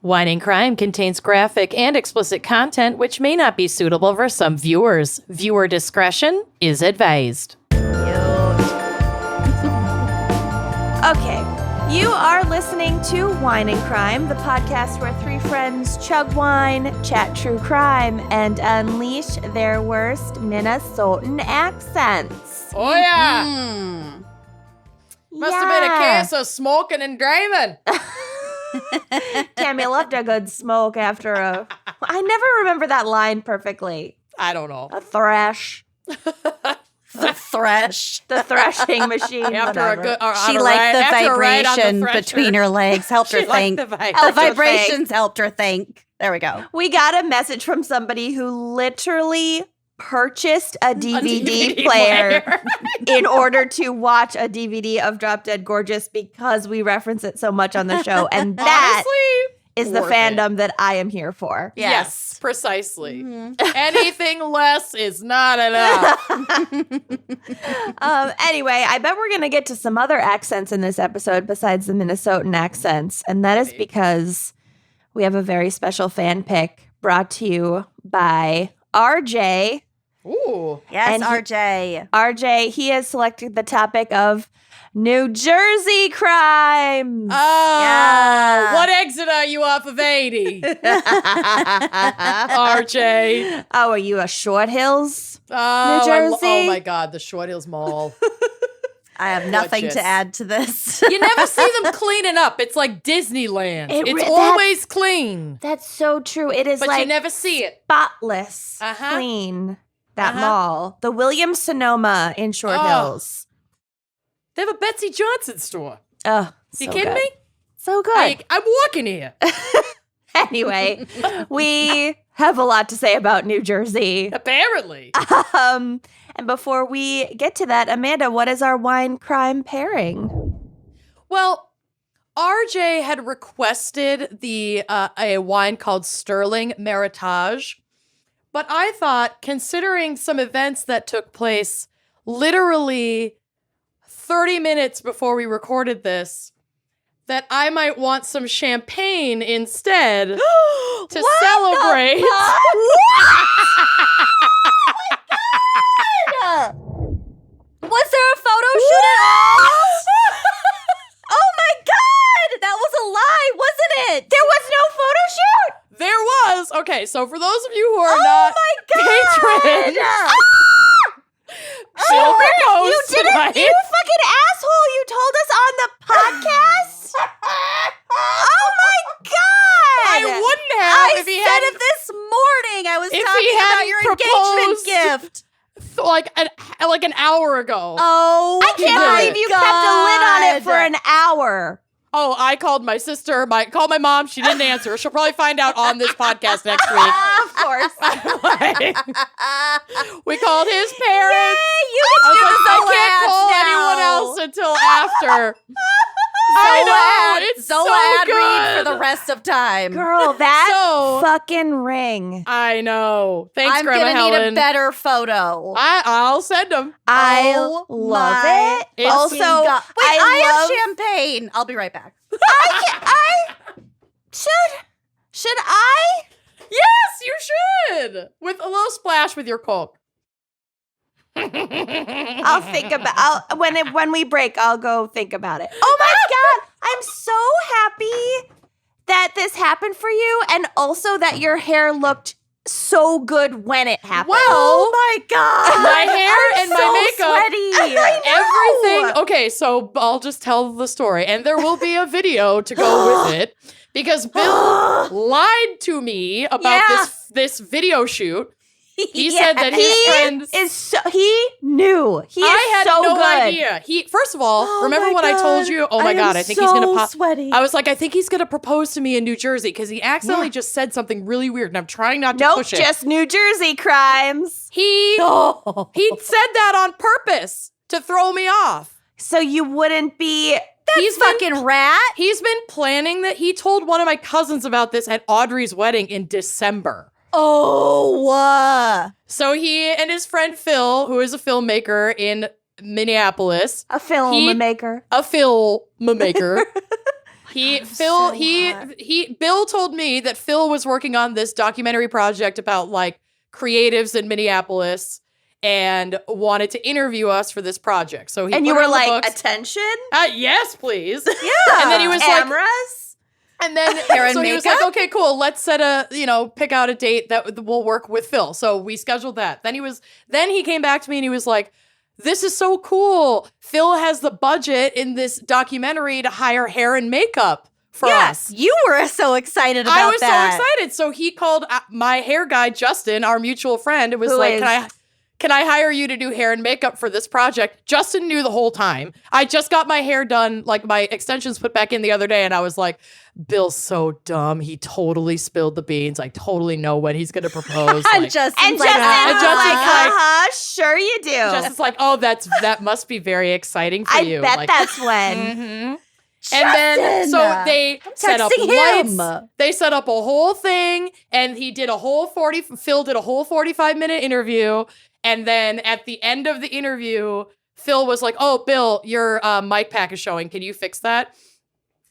Wine and Crime contains graphic and explicit content which may not be suitable for some viewers. Viewer discretion is advised. Okay, you are listening to Wine and Crime, the podcast where three friends chug wine, chat true crime, and unleash their worst Minnesotan accents. Oh, yeah. Must have been a case of smoking and driving. Tammy loved a good smoke after a... I never remember that line perfectly. I don't know. A thrash. The thresh. The threshing machine. After whatever. a good, She liked the vibration between her legs, helped her think. The The vibrations helped her think. There we go. We got a message from somebody who literally purchased a DVD player in order to watch a DVD of Drop Dead Gorgeous because we reference it so much on the show. And that is the fandom that I am here for. Yes, precisely. Mm-hmm. Anything less is not enough. Anyway, I bet we're going to get to some other accents in this episode besides the Minnesotan accents. And that is because we have a very special fan pick brought to you by RJ. Ooh. Yes, And RJ, he has selected the topic of New Jersey crimes. Oh, Yeah. what exit are you off of 80? RJ. Oh, are you a Short Hills? Oh, New Jersey? oh my God, the Short Hills Mall. I have nothing Gorgeous. to add to this. You never see them cleaning up. It's like Disneyland. It's That- always clean. That's so true. It is But like you never see it. spotless, Uh-huh. clean, that Uh-huh. mall. The Williams-Sonoma in Short Oh. Hills. They have a Betsy Johnson store. Oh, You so kidding good. me? So good. Like, I'm walking here. Anyway, we have a lot to say about New Jersey. Apparently. And before we get to that, Amanda, what is our wine crime pairing? Well, RJ had requested a wine called Sterling Meritage, but I thought, considering some events that took place literally 30 minutes before we recorded this, that I might want some champagne instead to celebrate. Was there a photo shoot at all? Oh my God! That was a lie, wasn't it? There was no photo shoot. There was. Okay, so for those of you who are not patrons, she'll be You post didn't, tonight. you fucking asshole. You told us on the podcast. Oh my God. I wouldn't have if he said hadn't it this morning. I was if he talking about hadn't your proposed- engagement gift. like an hour ago. Oh, I can't believe you kept a lid on it for an hour. Oh, I called my sister, called my mom. She didn't answer. She'll probably find out on this podcast next week. Of course. We called his parents. You I was can like, I can't call anyone else until after. I know, it's so Zoad good. read for the rest of time. Girl, that So- fucking ring. I know. Thanks, I'm Grandma gonna Helen. need a better photo. I'll send them. I Oh love my it. Also, fucking God. Wait, I love- have champagne. I'll be right back. Should I? Yes, you should. With a little splash with your Coke. I'll think about. When we break, I'll go think about it. Oh my God, I'm so happy that this happened for you, and also that your hair looked so good when it happened. Oh my God. My hair and my makeup. Sweaty. Everything. Okay, so I'll just tell the story, and there will be a video to go with it because Bill lied to me about this video shoot. He said that his friends. He knew. He is I had so no good. idea. First of all, remember when I told you? Oh my God, I think he's gonna pop. Sweaty. I was like, I think he's gonna propose to me in New Jersey because he accidentally just said something really weird, and I'm trying not to Nope, push it. just New Jersey crimes. He said that on purpose to throw me off. So you wouldn't be. He's fucking rat. He's been planning that. He told one of my cousins about this at Audrey's wedding in December. Oh, So he and his friend Phil, who is a filmmaker in Minneapolis, A filmmaker. a filmmaker, Bill told me that Phil was working on this documentary project about like creatives in Minneapolis and wanted to interview us for this project. So he and put you it were on the like, books. attention? Yes, please. Yeah. And then he was cameras? and then so he was like, okay, cool. Let's pick out a date that will work with Phil. So we scheduled that. Then he came back to me and he was like, this is so cool. Phil has the budget in this documentary to hire hair and makeup for us. You were so excited about that. I was so excited. So he called my hair guy, Justin, our mutual friend, and was can I hire you to do hair and makeup for this project? Justin knew the whole time. I just got my hair done, like my extensions put back in the other day, and I was like, Bill's so dumb. He totally spilled the beans. I totally know when he's going to propose. And Justin's like, sure you do. Justin's like, oh, that must be very exciting for you. I bet like, that's when. Mm-hmm. And then, so they set up lights. They set up a whole thing, and Phil did a whole 45-minute interview. And then at the end of the interview, Phil was like, oh, Bill, your mic pack is showing. Can you fix that?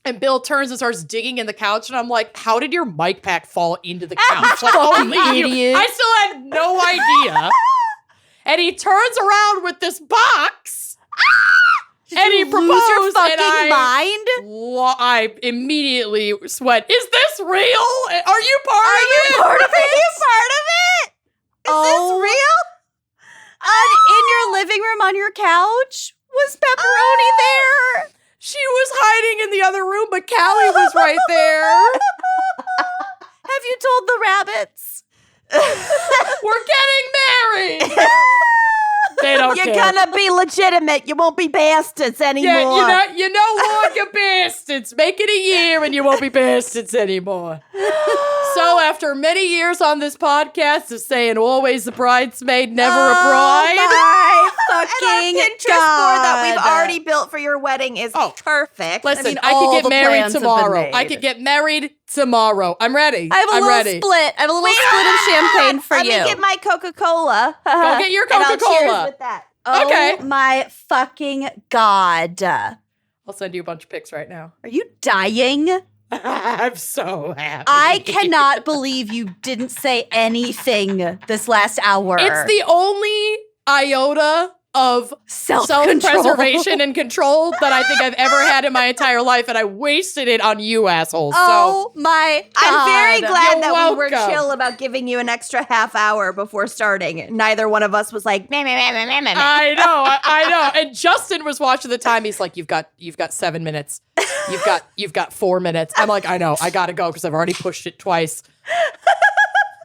And Bill turns and starts digging in the couch. And I'm like, how did your mic pack fall into the couch? Like, holy idiot. I still had no idea. And he turns around with this box. And he proposed. Lose your fucking mind? I immediately went, is this real? Are you part of it? Are you part of it? Is this real? In your living room on your couch? Was pepperoni there? She was hiding in the other room, but Callie was right there. Have you told the rabbits? We're getting married. They don't You're care. gonna be legitimate. You won't be bastards anymore. Yeah, you know what? You're bastards. Make it a year and you won't be bastards anymore. So after many years on this podcast of saying always a bridesmaid, never a bride. My fucking Pinterest board that we've already built for your wedding is perfect. Listen, I could get married tomorrow. I could get married tomorrow. I'm ready. I have a little split. I have a little split of champagne for you. Let me get my Coca-Cola. Go get your And I'll Coca-Cola. cheers with that. Okay. Oh my fucking God. I'll send you a bunch of pics right now. Are you dying? I'm so happy. I cannot believe you didn't say anything this last hour. It's the only iota of Self-control. self-preservation and control that I think I've ever had in my entire life, and I wasted it on you assholes. Oh my God. I'm very glad You're that we were welcome. chill about giving you an extra half hour before starting. Neither one of us was like, meh, meh, meh, meh, meh, meh. I know. And Justin was watching the time. He's like, you've got 7 minutes. You've got 4 minutes. I'm like, I know. I gotta go because I've already pushed it twice.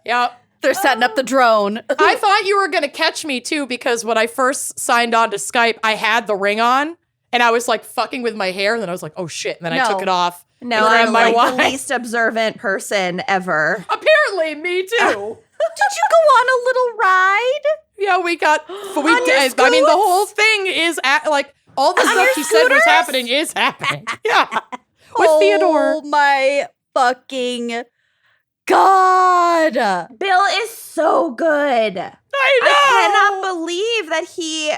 Yep. They're setting up the drone. I thought you were going to catch me, too, because when I first signed on to Skype, I had the ring on, and I was, like, fucking with my hair, and then I was like, oh, shit, and then I took it off. No, and grabbed I'm my like wine. the least observant person ever. Apparently, me, too. Did you go on a little ride? Yeah, we did. scoots? I mean, the whole thing is, all the stuff he said was happening is happening. Yeah. With Theodore. Oh my fucking God. Bill is so good. I know. I cannot believe that he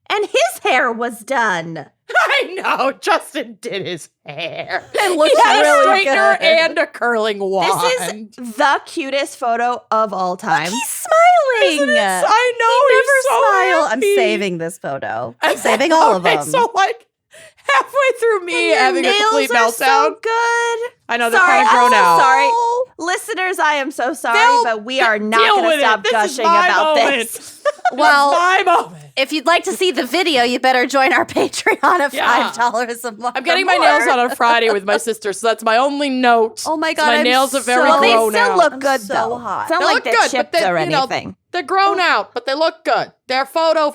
and his hair was done. I know. Justin did his hair. It looks He had really a straightener good. and a curling wand. This is the cutest photo of all time. He's smiling. I know. Never he's so smile. happy. I'm saving this photo. I'm saving all of them. Okay, so like halfway through me Your having a nails complete are meltdown. so good. I know they're Sorry, kind of grown I'm so out. sorry. Listeners, I am so sorry, They'll but we are not deal going to with it. stop This is gushing my about moment. this. Well, my moment. if you'd like to see the video, you better join our Patreon at Yeah. $5 a month. I'm getting or my nails more. done on Friday with my sister, so that's my only note. Oh my is God, my I'm nails are very so- They grown still out. look I'm good, so though. hot. It's not They like look they're good, but chipped they, or you know, anything. they're grown out, but they look good. They're photo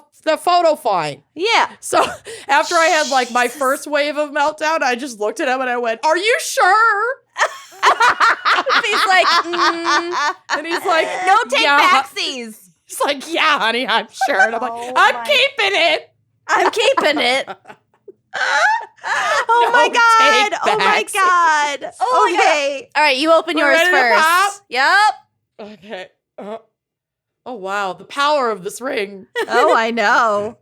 fine. Yeah. So after I had like my first wave of meltdown, I just looked at him and I went, "Are you sure?" He's like, And he's like, No take yeah. backsies. He's like, "Yeah, honey, I'm sure." And I'm like, "I'm keeping it." I'm keeping it. Oh my No God. take Oh my backsies. God. Oh my Okay. All right, you open We're yours ready to first. pop? Yep. Okay. Oh wow, the power of this ring. Oh, I know.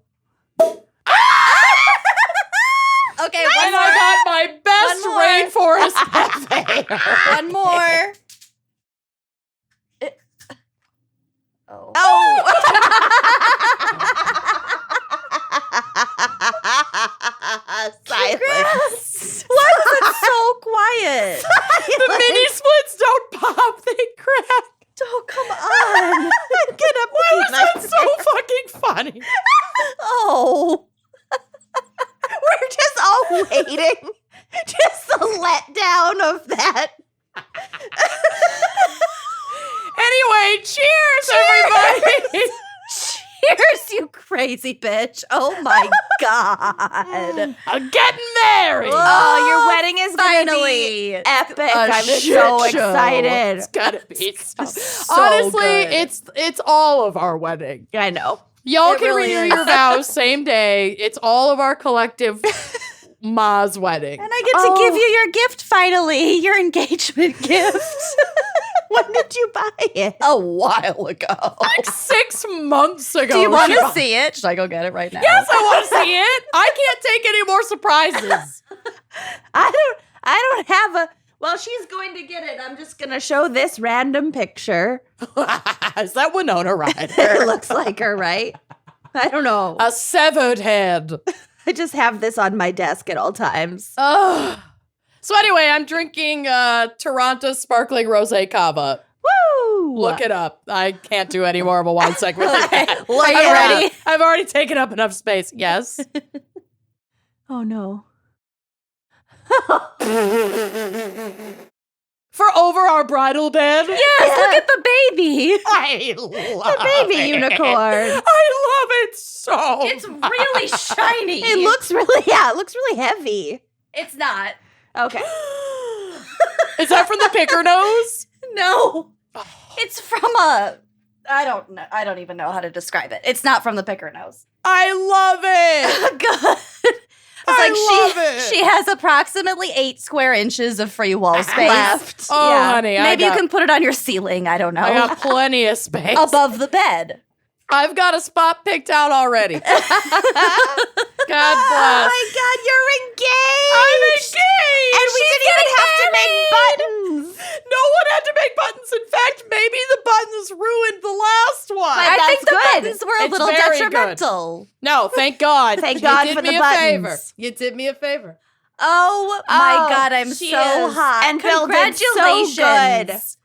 Okay, And I got my best rainforest purveyor. one more. Silence. Why was it so quiet? The mini splits don't pop, they crack. Oh, come on. I'm gonna Why was that so fucking funny? Oh. We're just all waiting. Just the letdown of that. Anyway, cheers, everybody. Cheers, you crazy bitch. Oh my God. I'm getting married. Oh, your wedding is gonna be Finally. epic. A I'm shit so show. excited. It's gotta be so. So Honestly, good. it's all of our wedding. I know. Y'all It can really renew is. your vows same day. It's all of our collective Ma's wedding. And I get to give you your gift finally, your engagement gift. When did you buy it? A while ago. Like 6 months ago. Do you want she to bought- see it? Should I go get it right now? Yes, I want to see it. I can't take any more surprises. I don't have a. Well, she's going to get it. I'm just gonna show this random picture. Is that Winona It Ryder? looks like her, right? I don't know. A severed head. I just have this on my desk at all times. Ugh. So anyway, I'm drinking Toronto sparkling rosé cava. Woo! Look it up. I can't do any more of a wine segment than that. Look I'm it up. ready. I've already taken up enough space. Yes. Oh no. For over our bridal bed. Yes, look at the baby. I love The baby it. unicorn. I love it so It's much. really shiny. It looks really heavy. It's not. Okay. Is that from the picker nose? No. It's from a. I don't know. I don't even know how to describe it. It's not from the picker nose. I love it. Good. I love Like it. she has approximately 8 square inches of free wall space. Left. Oh, Yeah. honey. Maybe you can put it on your ceiling. I don't know. I got plenty of space. Above the bed. I've got a spot picked out already. God bless. Oh my God, you're engaged. I'm engaged. And we didn't even have to make buttons. No one had to make buttons. In fact, maybe the buttons ruined the last one. I think the good. buttons were a It's little very good. detrimental. No, thank God. Thank You God did for me the a favor. buttons. You did me a favor. Oh my God, I'm she so is. hot. And Bill did so Congratulations.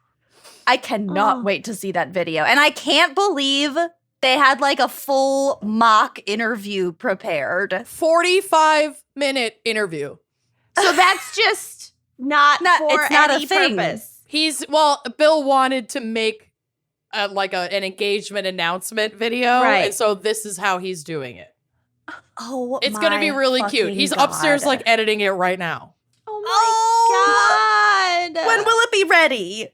I cannot Oh. wait to see that video. And I can't believe they had like a full mock interview prepared. 45-minute interview. So that's just not for it's not a any thing. purpose. Bill wanted to make an engagement announcement video. Right. And so this is how he's doing it. Oh, It's going to be really cute. He's upstairs like editing it right now. Oh my God. When will it be ready?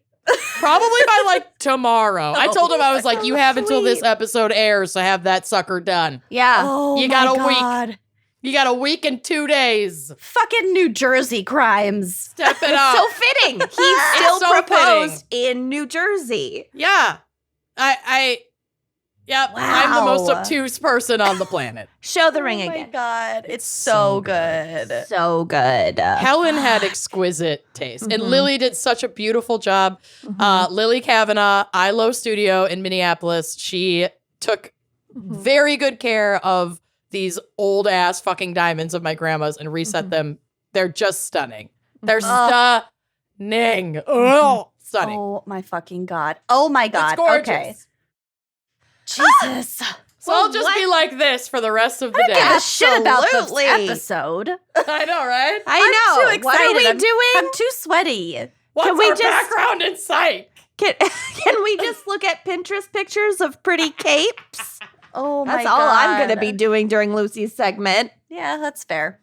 Probably by like tomorrow. I told him, I was like, you have until this sweet. episode airs to have that sucker done. Yeah. Oh, You got a week. You got a week and 2 days. Fucking New Jersey crimes. Step it up. So fitting. He still so proposed in New Jersey. Yeah. Yep. I'm the most Wow. obtuse person on the planet. Show the ring Oh my again. God. It's so so good. So good. Helen had exquisite taste, and Mhm. Lily did such a beautiful job. Mhm. Lily Kavanaugh, ILO Studio in Minneapolis, she took very good care of these old ass fucking diamonds of my grandma's and reset Mhm. them. They're just stunning. They're Oh. stunning. Oh, stunning. Oh my fucking God. Oh my God. It's gorgeous. Okay. Jesus. So I'll just be like this for the rest of the I don't give day. a shit about this Absolutely. episode. I know, right? I I'm know. too excited. What are we I'm doing? too sweaty. What's we our just- background in sight? Can we just look at Pinterest pictures of pretty capes? Oh my That's God. all I'm going to be doing during Lucy's segment. Yeah, that's fair.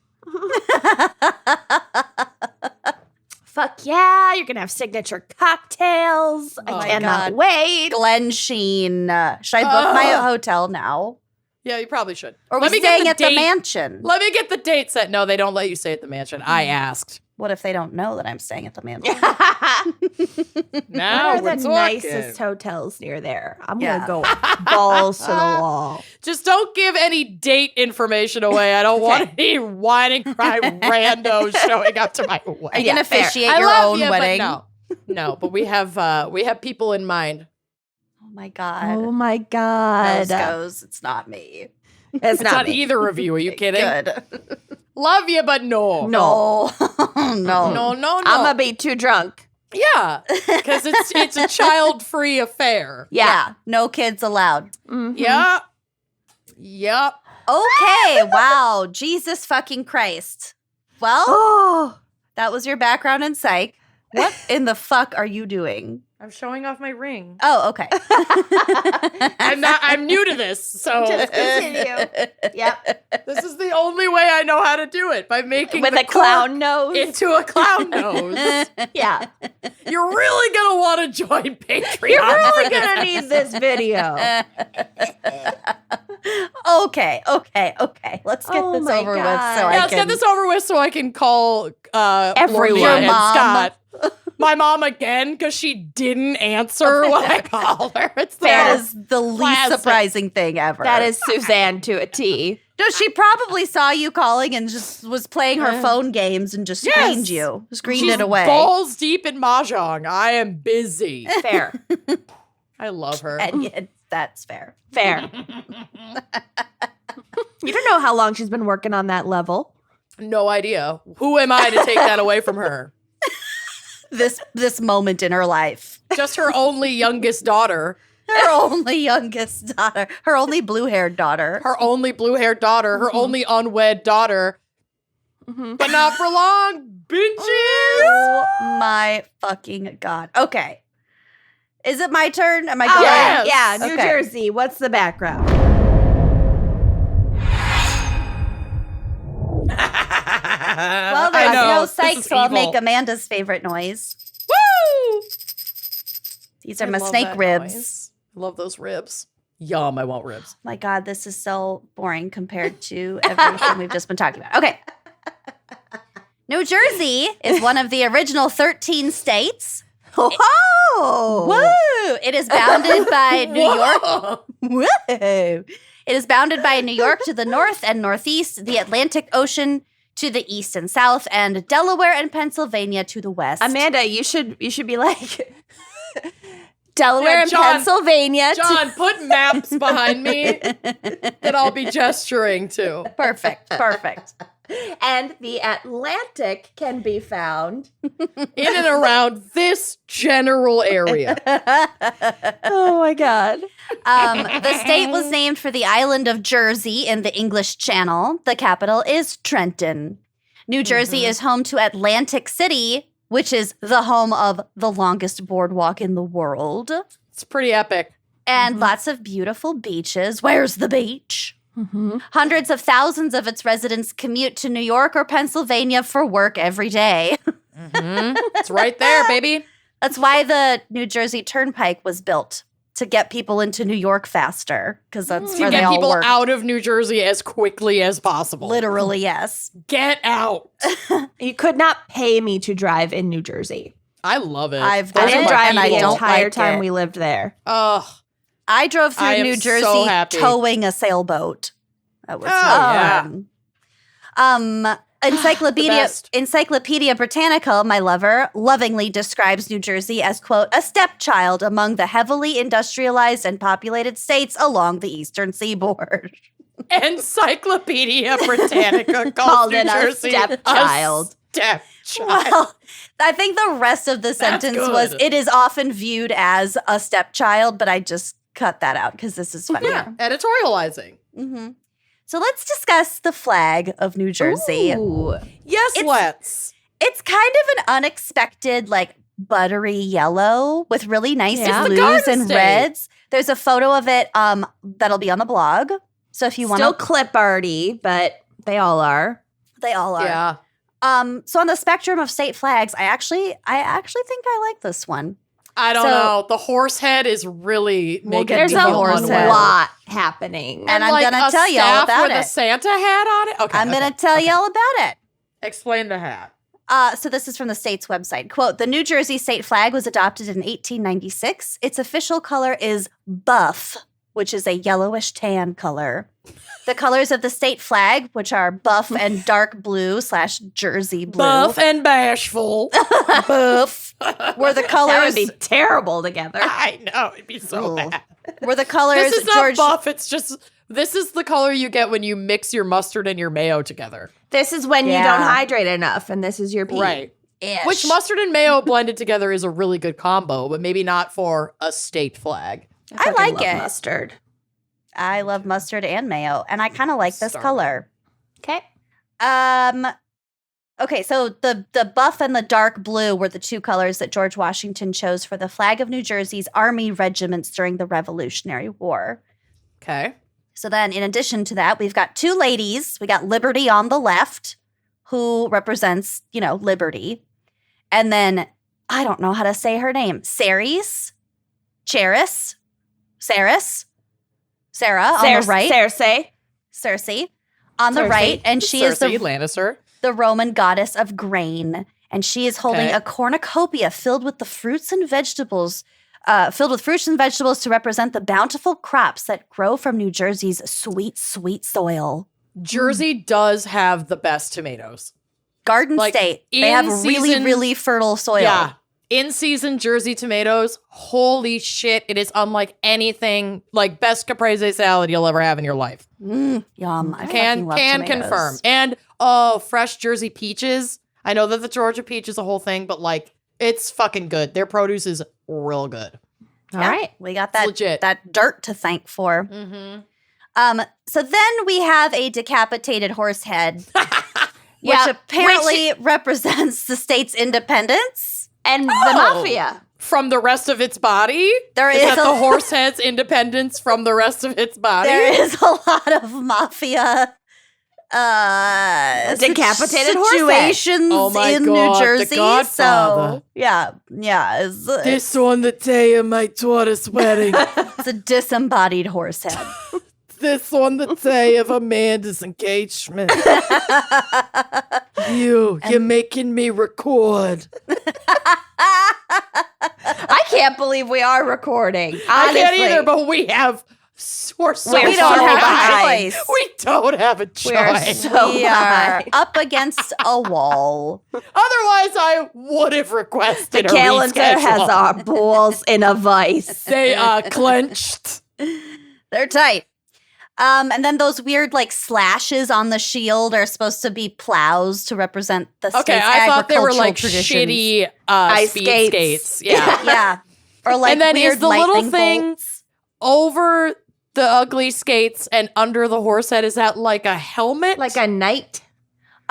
Fuck yeah, you're going to have signature cocktails. Oh I my cannot God. wait. Glen Sheen. Should I book my Oh. hotel now? Yeah, you probably should. Or are Let we me get staying the at the date. mansion? Let me get the date set. No, they don't let you stay at the mansion. I asked. What if they don't know that I'm staying at the mansion? Now What we're are the talking. nicest hotels near there? I'm Yeah. gonna go balls to the wall. Just don't give any date information away. I don't want any wine and cry randos showing up to my Are you wedding. gonna fair. officiate I your love own you, wedding? but no, but we have people in mind. Oh my god. Oh my god. Goes. It's not me. It's It's not not me. either of you. Are you kidding? Good. Love you, but no. No. No. No. I'm gonna be too drunk. Yeah, because it's a child-free affair. Yeah. No kids allowed. Mhm. Yep. Okay. Wow. Jesus fucking Christ. Well, Oh. that was your background in psych. What in the fuck are you doing? I'm showing off my ring. Oh, okay. I'm new to this, so Just continue. Yep. this is the only way I know how to do it, by making With the a clown cork nose. into a clown nose. Yeah. You're really gonna want to join Patreon. You're for really this. gonna need this video. Okay. Let's get Oh this my over with. God. So Yeah, I let's can. get this over with so I can call Everyone. Gloria and Your mom. Scott. My mom again, because she didn't answer when I called her. It's That the is the least Classic. surprising thing ever. That is Suzanne to a T. No, she probably saw you calling and just was playing her phone games and just Yes. screened she's it away. balls deep in mahjong. I am busy. Fair. I love her. And yet, that's fair. Fair. You don't know how long she's been working on that level. No idea. Who am I to take that away from her? This moment in her life. Just her only youngest daughter. Her only youngest daughter. Her only blue-haired daughter. Her only blue-haired daughter. Her only unwed daughter. Mhm. But not for long, bitches. Oh my fucking God. Okay. Is it my turn? Am I Oh, going? Yes. yeah, New Okay. Jersey. What's the background? Well, I there's know. no This psych, is so I'll evil. make Amanda's favorite noise. Woo! These are I my love snake that ribs. noise. I love those ribs. Yum, I want ribs. My God, this is so boring compared to everything we've just been talking about. Okay. New Jersey is one of the original 13 states. Oh! Woo! It is bounded by New York. Whoa. Woo! It is bounded by New York to the north and northeast, the Atlantic Ocean to the east and south, and Delaware and Pennsylvania to the west. Amanda, you should be like Delaware Yeah, and John- Pennsylvania. John, put maps behind me that I'll be gesturing to. Perfect. And the Atlantic can be found. In and around this general area. Oh my God. The state was named for the island of Jersey in the English Channel. The capital is Trenton. New Jersey is home to Atlantic City, which is the home of the longest boardwalk in the world, It's pretty epic. and lots of beautiful beaches. Where's the beach? Mm-hmm. Hundreds of thousands of its residents commute to New York or Pennsylvania for work every day. It's right there, baby. That's why the New Jersey Turnpike was built, to get people into New York faster, because that's To where they get all people work. out of New Jersey as quickly as possible. Literally, yes. Get out. You could not pay me to drive in New Jersey. I love it. I've I done didn't it, drive and I the don't entire like time it. we lived there. Ugh. I drove I through am New so Jersey happy. towing a sailboat. That was yeah. fun. The Encyclopedia Britannica, my lover, lovingly describes New Jersey as, quote, a stepchild among the heavily industrialized and populated states along the eastern seaboard. Encyclopedia Britannica calls Called New it a Jersey stepchild. A stepchild. Well, I think the rest of the sentence was, good. it is often viewed as a stepchild, but I just cut that out because this is funny. Yeah, editorializing. hmm So let's discuss the flag of New Jersey. Ooh. Yes, It's- let's. It's kind of an unexpected, like, buttery yellow with really nice Yeah. It's the blues Garden and State. reds. There's a photo of it that'll be on the blog. So if you want Still to, clip arty, but they all are. they all are. Yeah. So on the spectrum of state flags, I actually think I like this one. I don't So- know. The horse head is really making get There's me to a the feel horse unwell. head. lot happening. And I'm like gonna a tell you all staff about with it. a Santa hat on it. Okay, I'm okay. gonna tell you all about it. Explain the hat. So this is from the state's website. Quote, the New Jersey state flag was adopted in 1896. Its official color is buff, which is a yellowish tan color. The colors of the state flag, which are buff and dark blue / Jersey blue. Buff and bashful. Buff. Were the colors. That would be terrible together. I know, it'd be so Ooh. bad. Were the colors. This is not George. buff, it's just, this is the color you get when you mix your mustard and your mayo together. This is when you Yeah. don't hydrate enough, and this is your pee. Right. Ish. Which mustard and mayo blended together is a really good combo, but maybe not for a state flag. I fucking like love it. Mustard. I love mustard and mayo, and I kind of like this Star. color. Okay. Okay, so the buff and the dark blue were the two colors that George Washington chose for the flag of New Jersey's army regiments during the Revolutionary War. Okay. So then, in addition to that, we've got two ladies. We got Liberty on the left, who represents, liberty. And then, I don't know how to say her name. Saris? Sarah on the right. Cersei on the Cersei. right. And she is Cersei the Lannister. Roman goddess of grain. And she is holding Okay. a cornucopia filled with fruits and vegetables to represent the bountiful crops that grow from New Jersey's sweet, sweet soil. Jersey does have the best tomatoes. Garden Like, State. They have in really, season- really fertile soil. Yeah. In-season Jersey tomatoes, holy shit, it is unlike anything, like best caprese salad you'll ever have in your life. Yum. I fucking love Can tomatoes. confirm. And, fresh Jersey peaches. I know that the Georgia peach is a whole thing, but like, it's fucking good. Their produce is real good. All Yeah, right. We got It's legit. that dirt to thank for. Mm-hmm. So then we have a decapitated horse head, which Yeah, apparently represents the state's independence. And the Oh. mafia. From the rest of its body? There Is is that the horse head's independence from the rest of its body? There is a lot of mafia Decapitated horse head. situations Oh my in God, New The Jersey. Godfather. So yeah. It's on the day of my daughter's wedding. a disembodied horse head. This on the day of Amanda's engagement. You're making me record. I can't believe we are recording. I can't Honestly. either, but we have. We're so We We don't don't far have behind. a choice. We don't have a choice. We are so We are behind. up against a wall. Otherwise, I would have requested The a calendar reschedule. has our balls in a vice. They are clenched. They're tight. And then those weird slashes on the shield are supposed to be plows to represent the state's Okay, I thought they were agricultural like traditions. shitty Ice speed skates. skates. Yeah. Yeah. Or like And then weird is the little lightning thing- bolts. Over the ugly skates and under the horse head, is that like a helmet? Like a knight.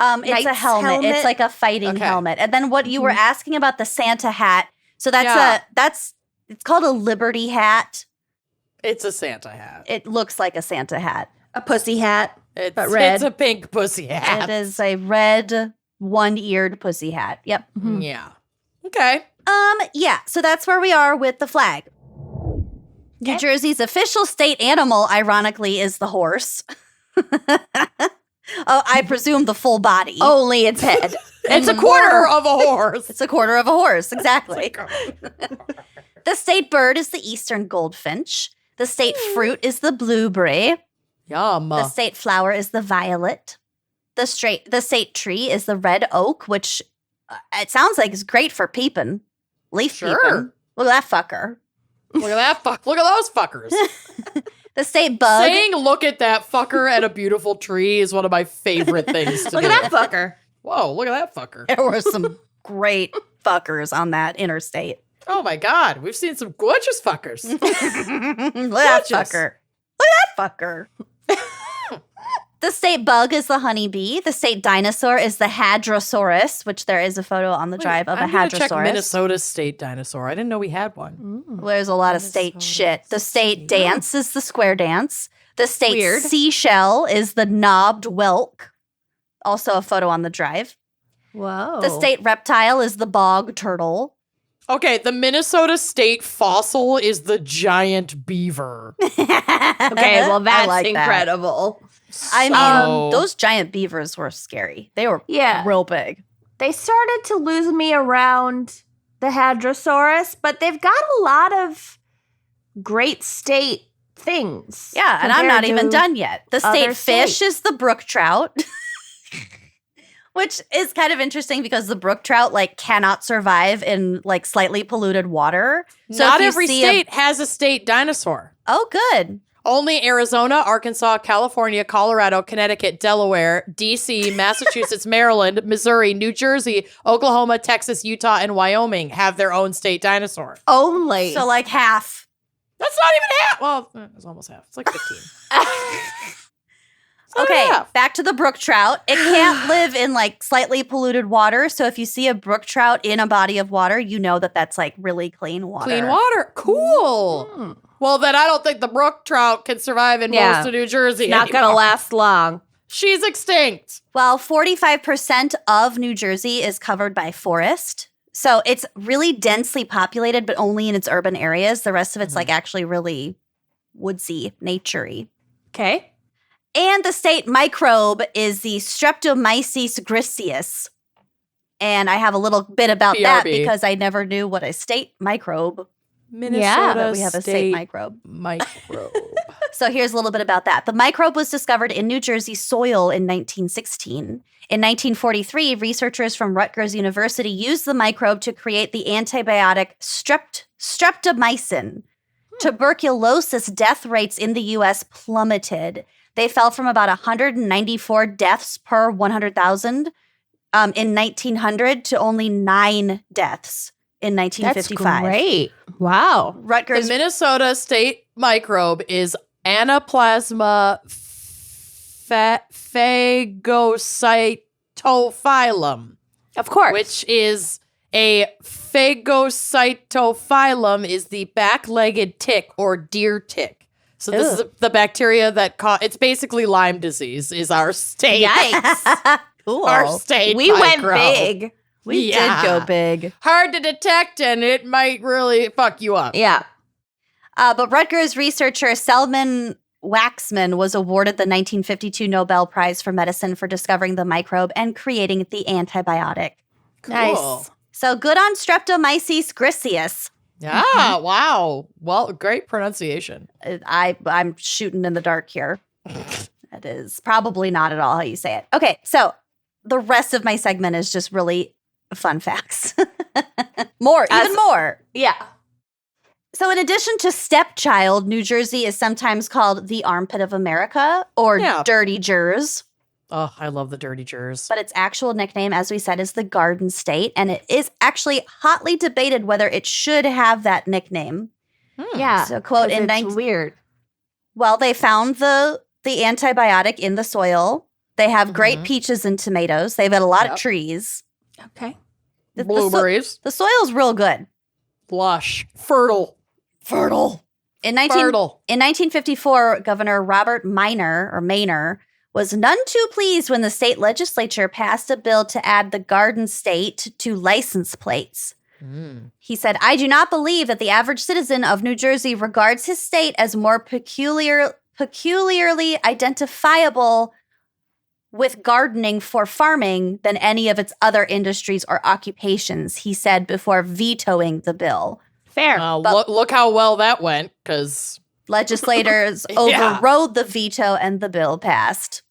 It's a knight's helmet. helmet? It's like a fighting Okay. helmet. And then what you were asking about the Santa hat. So that's it's called a Liberty hat. It's a Santa hat. It looks like a Santa hat. A pussy hat. It's, but red. It's a pink pussy hat. It is a red one-eared pussy hat. Yep. Yeah. Okay. Yeah, so that's where we are with the flag. New Jersey's official state animal, ironically, is the horse. I presume the full body. Only its head. It's a quarter of a horse. It's a quarter of a horse, exactly. The state bird is the eastern goldfinch. The state fruit is the blueberry. Yum. The state flower is the violet. The state tree is the red oak, which it sounds like is great for peeping. Leaf Sure. peeping. Look at that fucker. Look at that fuck. Look at those fuckers. The state bug. Saying "look at that fucker" at a beautiful tree is one of my favorite things to Look do. at that fucker. Whoa! Look at that fucker. There were some great fuckers on that interstate. Oh my god, we've seen some gorgeous fuckers. Look at that Gorgeous. fucker. Look at that fucker. The state bug is the honeybee. The state dinosaur is the hadrosaurus, which there is a photo on the drive of I'm a gonna check hadrosaurus. Minnesota's state dinosaur. I didn't know we had one. There's a lot of state Minnesota shit. The state dance is the square dance. The state Weird. seashell is the knobbed whelk. Also a photo on the drive. Whoa. The state reptile is the bog turtle. Okay, the Minnesota state fossil is the giant beaver. Okay, well, that's like that. incredible. I mean, So- those giant beavers were scary. They were Yeah. real big. They started to lose me around the Hadrosaurus, but they've got a lot of great state things. Yeah, and I'm not compared even to done yet. The other state fish states. is the brook trout, which is kind of interesting because the brook trout like cannot survive in like slightly polluted water. So Not if you every see state has a state dinosaur. Oh, good. Only Arizona, Arkansas, California, Colorado, Connecticut, Delaware, D.C., Massachusetts, Maryland, Missouri, New Jersey, Oklahoma, Texas, Utah, and Wyoming have their own state dinosaur. Only. So like half. That's not even half. Well, it's almost half. It's like 15. It's not Okay, half. back to the brook trout. It can't live in like slightly polluted water. So if you see a brook trout in a body of water, you know that that's like really clean water. Clean water. Cool. Mm. Well, then I don't think the brook trout can survive in Yeah. most of New Jersey. Not going to anymore. last long. She's extinct. Well, 45% of New Jersey is covered by forest. So it's really densely populated, but only in its urban areas. The rest of it's like actually really woodsy, naturey. Okay. And the state microbe is the Streptomyces griseus. And I have a little bit about that BRB. because I never knew what a state microbe. Minnesota But we have a state microbe. microbe. So here's a little bit about that. The microbe was discovered in New Jersey soil in 1916. In 1943, researchers from Rutgers University used the microbe to create the antibiotic streptomycin. Tuberculosis death rates in the U.S. plummeted. They fell from about 194 deaths per 100,000 in 1900 to only 9 deaths in 1955. That's great. Wow. Rutgers. The Minnesota state microbe is Anaplasma phagocytophilum, Of course. which is a phagocytophilum is the back-legged tick or deer tick. So this is the bacteria that it's basically Lyme disease is our state. Yikes. Cool. Our state We went microbe. big. We Yeah. did go big. Hard to detect and it might really fuck you up. Yeah. But Rutgers researcher Selman Waxman was awarded the 1952 Nobel Prize for Medicine for discovering the microbe and creating the antibiotic. Cool. Nice. So good on Streptomyces griseus. Yeah, wow. Well, great pronunciation. I'm shooting in the dark here. That is probably not at all how you say it. Okay, so the rest of my segment is just really fun facts. Even more. Yeah. So in addition to stepchild, New Jersey is sometimes called the armpit of America or Yeah. Dirty Jers. Oh, I love the dirty jers. But its actual nickname, as we said, is the Garden State. And it is actually hotly debated whether it should have that nickname. Yeah. So quote in it's weird. Well, they found the antibiotic in the soil. They have great peaches and tomatoes. They've got a lot of trees. Okay. Blueberries. The soil's real good. Lush. Fertile. In Fertile. 1954, Governor Robert Maynor was none too pleased when the state legislature passed a bill to add the Garden State to license plates. He said, I do not believe that the average citizen of New Jersey regards his state as more peculiarly identifiable with gardening for farming than any of its other industries or occupations, he said before vetoing the bill. Fair. Look how well that went, because Legislators overrode the veto and the bill passed.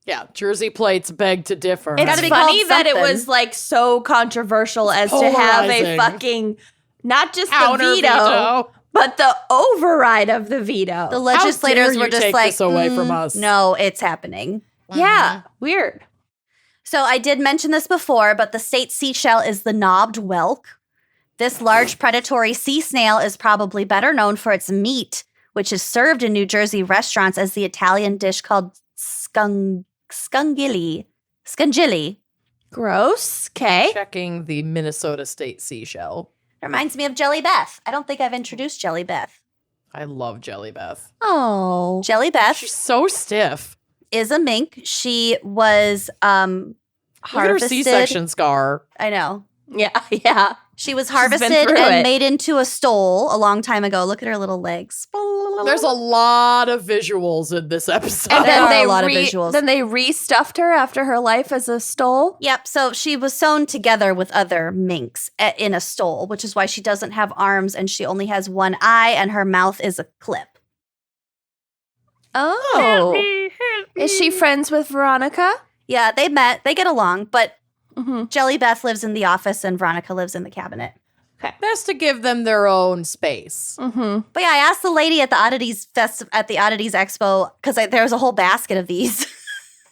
yeah, Jersey plates beg to differ. It's gotta be funny called that it something. was like so controversial as to have a polarizing. fucking, not just the Counter veto, but the override of the veto. The legislators dare were you just take like, this away from us?" No, it's happening. Yeah. Weird. So I did mention this before, but the state seashell is the knobbed whelk. This large predatory sea snail is probably better known for its meat, which is served in New Jersey restaurants as the Italian dish called scungilli. Gross. Okay. Checking the Minnesota state seashell. Reminds me of Jelly Beth. I don't think I've introduced Jelly Beth. I love Jelly Beth. Oh. Jelly Beth She's so stiff. is a mink. She was Look at her harvested. C-section scar. I know. Yeah. Yeah. She was been harvested through and it. made into a stole a long time ago. Look at her little legs. There's a lot of visuals in this episode. And There then are they a lot of visuals. Then they restuffed her after her life as a stole. Yep. So she was sewn together with other minks in a stole, which is why she doesn't have arms and she only has one eye and her mouth is a clip. Oh. Is she friends with Veronica? Yeah, they met. They get along, but Mm-hmm. Jelly Beth lives in the office and Veronica lives in the cabinet. Best to give them their own space. Mm-hmm. But yeah, I asked the lady at the Oddities at the Oddities Expo because there was a whole basket of these,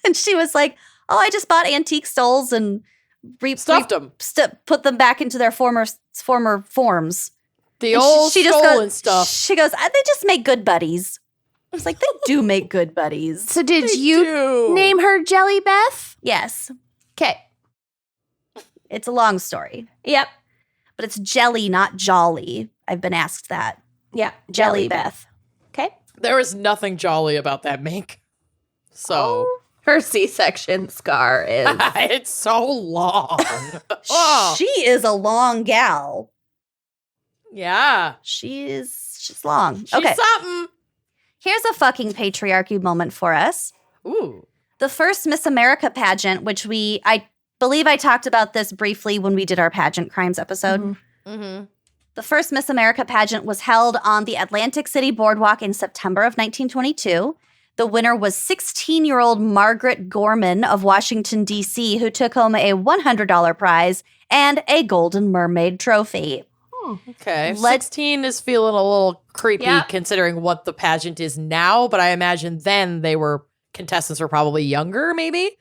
and she was like, "Oh, I just bought antique stoles and Stuffed them. put them back into their former forms." The And old she just stolen goes, stuff. She goes, "They just make good buddies." I was like, "They do make good buddies." So did They you do. name her Jelly Beth? Yes, Okay. it's a long story, Yep. but it's Jelly, not Jolly. I've been asked that. Yeah. Jelly Beth. Okay. There is nothing jolly about that mink. So Her C-section scar is. it's so long. Oh, She is a long gal. yeah. She's long. She's Okay. something. Here's a fucking patriarchy moment for us. Ooh. The first Miss America pageant, which I believe I talked about this briefly when we did our pageant crimes episode. Mhm. Mm-hmm. The first Miss America pageant was held on the Atlantic City Boardwalk in September of 1922. The winner was 16-year-old Margaret Gorman of Washington, D.C., who took home a $100 prize and a Golden Mermaid trophy. Okay. Let's- 16 is feeling a little creepy Yeah. considering what the pageant is now, but I imagine then contestants were probably younger, maybe?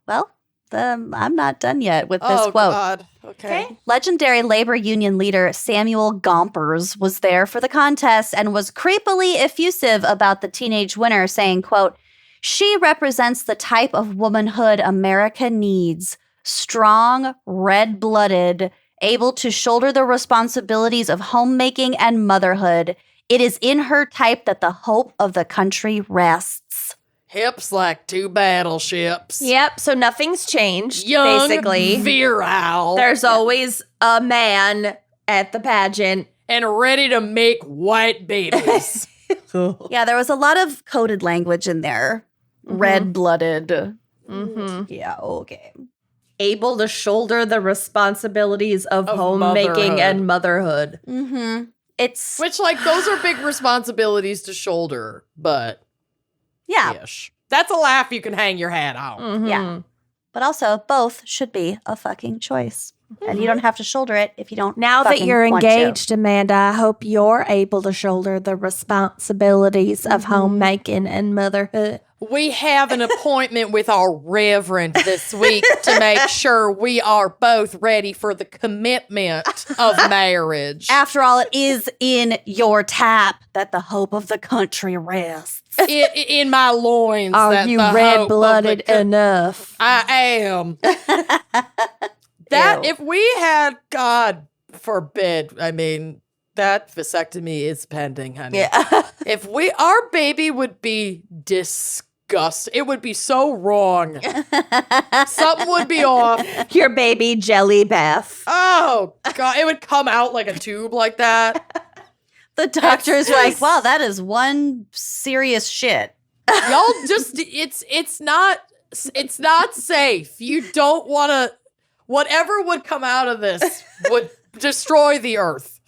Well, I'm not done yet with this Oh, quote. God. Okay. Legendary labor union leader Samuel Gompers was there for the contest and was creepily effusive about the teenage winner, saying, quote, "She represents the type of womanhood America needs. Strong, red-blooded, able to shoulder the responsibilities of homemaking and motherhood. It is in her type that the hope of the country rests." Hips like two battleships. Yep. So nothing's changed, Young, basically. virile, There's always a man at the pageant. and ready to make white babies. Yeah, there was a lot of coded language in there. Red-blooded. Mm-hmm. Yeah, okay. Able to shoulder the responsibilities of Of homemaking motherhood. and motherhood. Mm-hmm. It's Which, like, those are big responsibilities to shoulder, but yeah, ish. That's a laugh you can hang your hat on. Mhm. Yeah. but also both should be a fucking choice. And you don't have to shoulder it if you don't. Now that fucking you're want to. engaged, Amanda, I hope you're able to shoulder the responsibilities of homemaking and motherhood. We have an appointment with our reverend this week to make sure we are both ready for the commitment of marriage. After all, it is in your tap that the hope of the country rests. In my loins. Are that you the hope of red-blooded the enough? I am. That Ew. if we had, God forbid, I mean, that vasectomy is pending, honey. Yeah. If our baby would be disgusting. It would be so wrong. Something would be off. Your baby Jelly Beth. Oh, God. It would come out like a tube like that. The doctor's like, wow, that is one serious shit. Y'all just, it's not safe. You don't want to, whatever would come out of this would destroy the earth.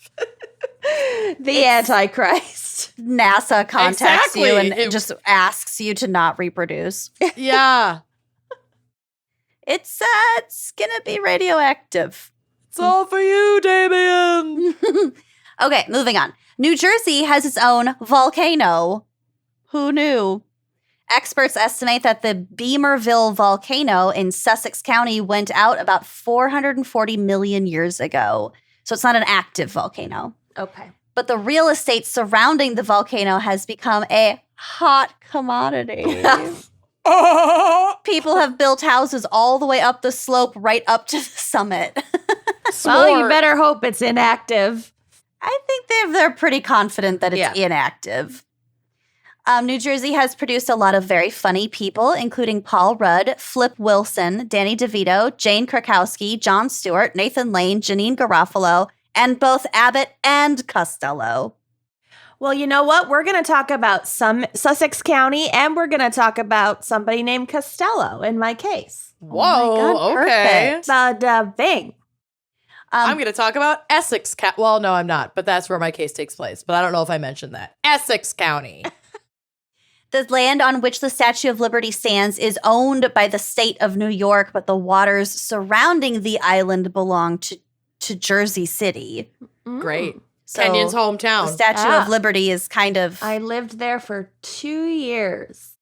The Antichrist. NASA contacts you and Exactly. just asks you to not reproduce. Yeah. It's gonna be radioactive. It's all for you, Damien. Okay, moving on. New Jersey has its own volcano. Who knew? Experts estimate that the Beamerville volcano in Sussex County went out about 440 million years ago. So it's not an active volcano. Okay. But the real estate surrounding the volcano has become a hot commodity. People have built houses all the way up the slope, right up to the summit. Well, you Smart. better hope it's inactive. I think they're pretty confident that it's Yeah. inactive. New Jersey has produced a lot of very funny people, including Paul Rudd, Flip Wilson, Danny DeVito, Jane Krakowski, Jon Stewart, Nathan Lane, Janine Garofalo, and both Abbott and Costello. Well, you know what? We're going to talk about some Sussex County, and we're going to talk about somebody named Costello in my case. Whoa, Oh my God, okay. perfect. Bada bing. I'm going to talk about Essex County. Well, no, I'm not, but that's where my case takes place. But I don't know if I mentioned that. Essex County. The land on which the Statue of Liberty stands is owned by the state of New York, but the waters surrounding the island belong to Jersey City. Great. So Kenyon's the hometown. Statue Ah. of Liberty is kind of... I lived there for 2 years.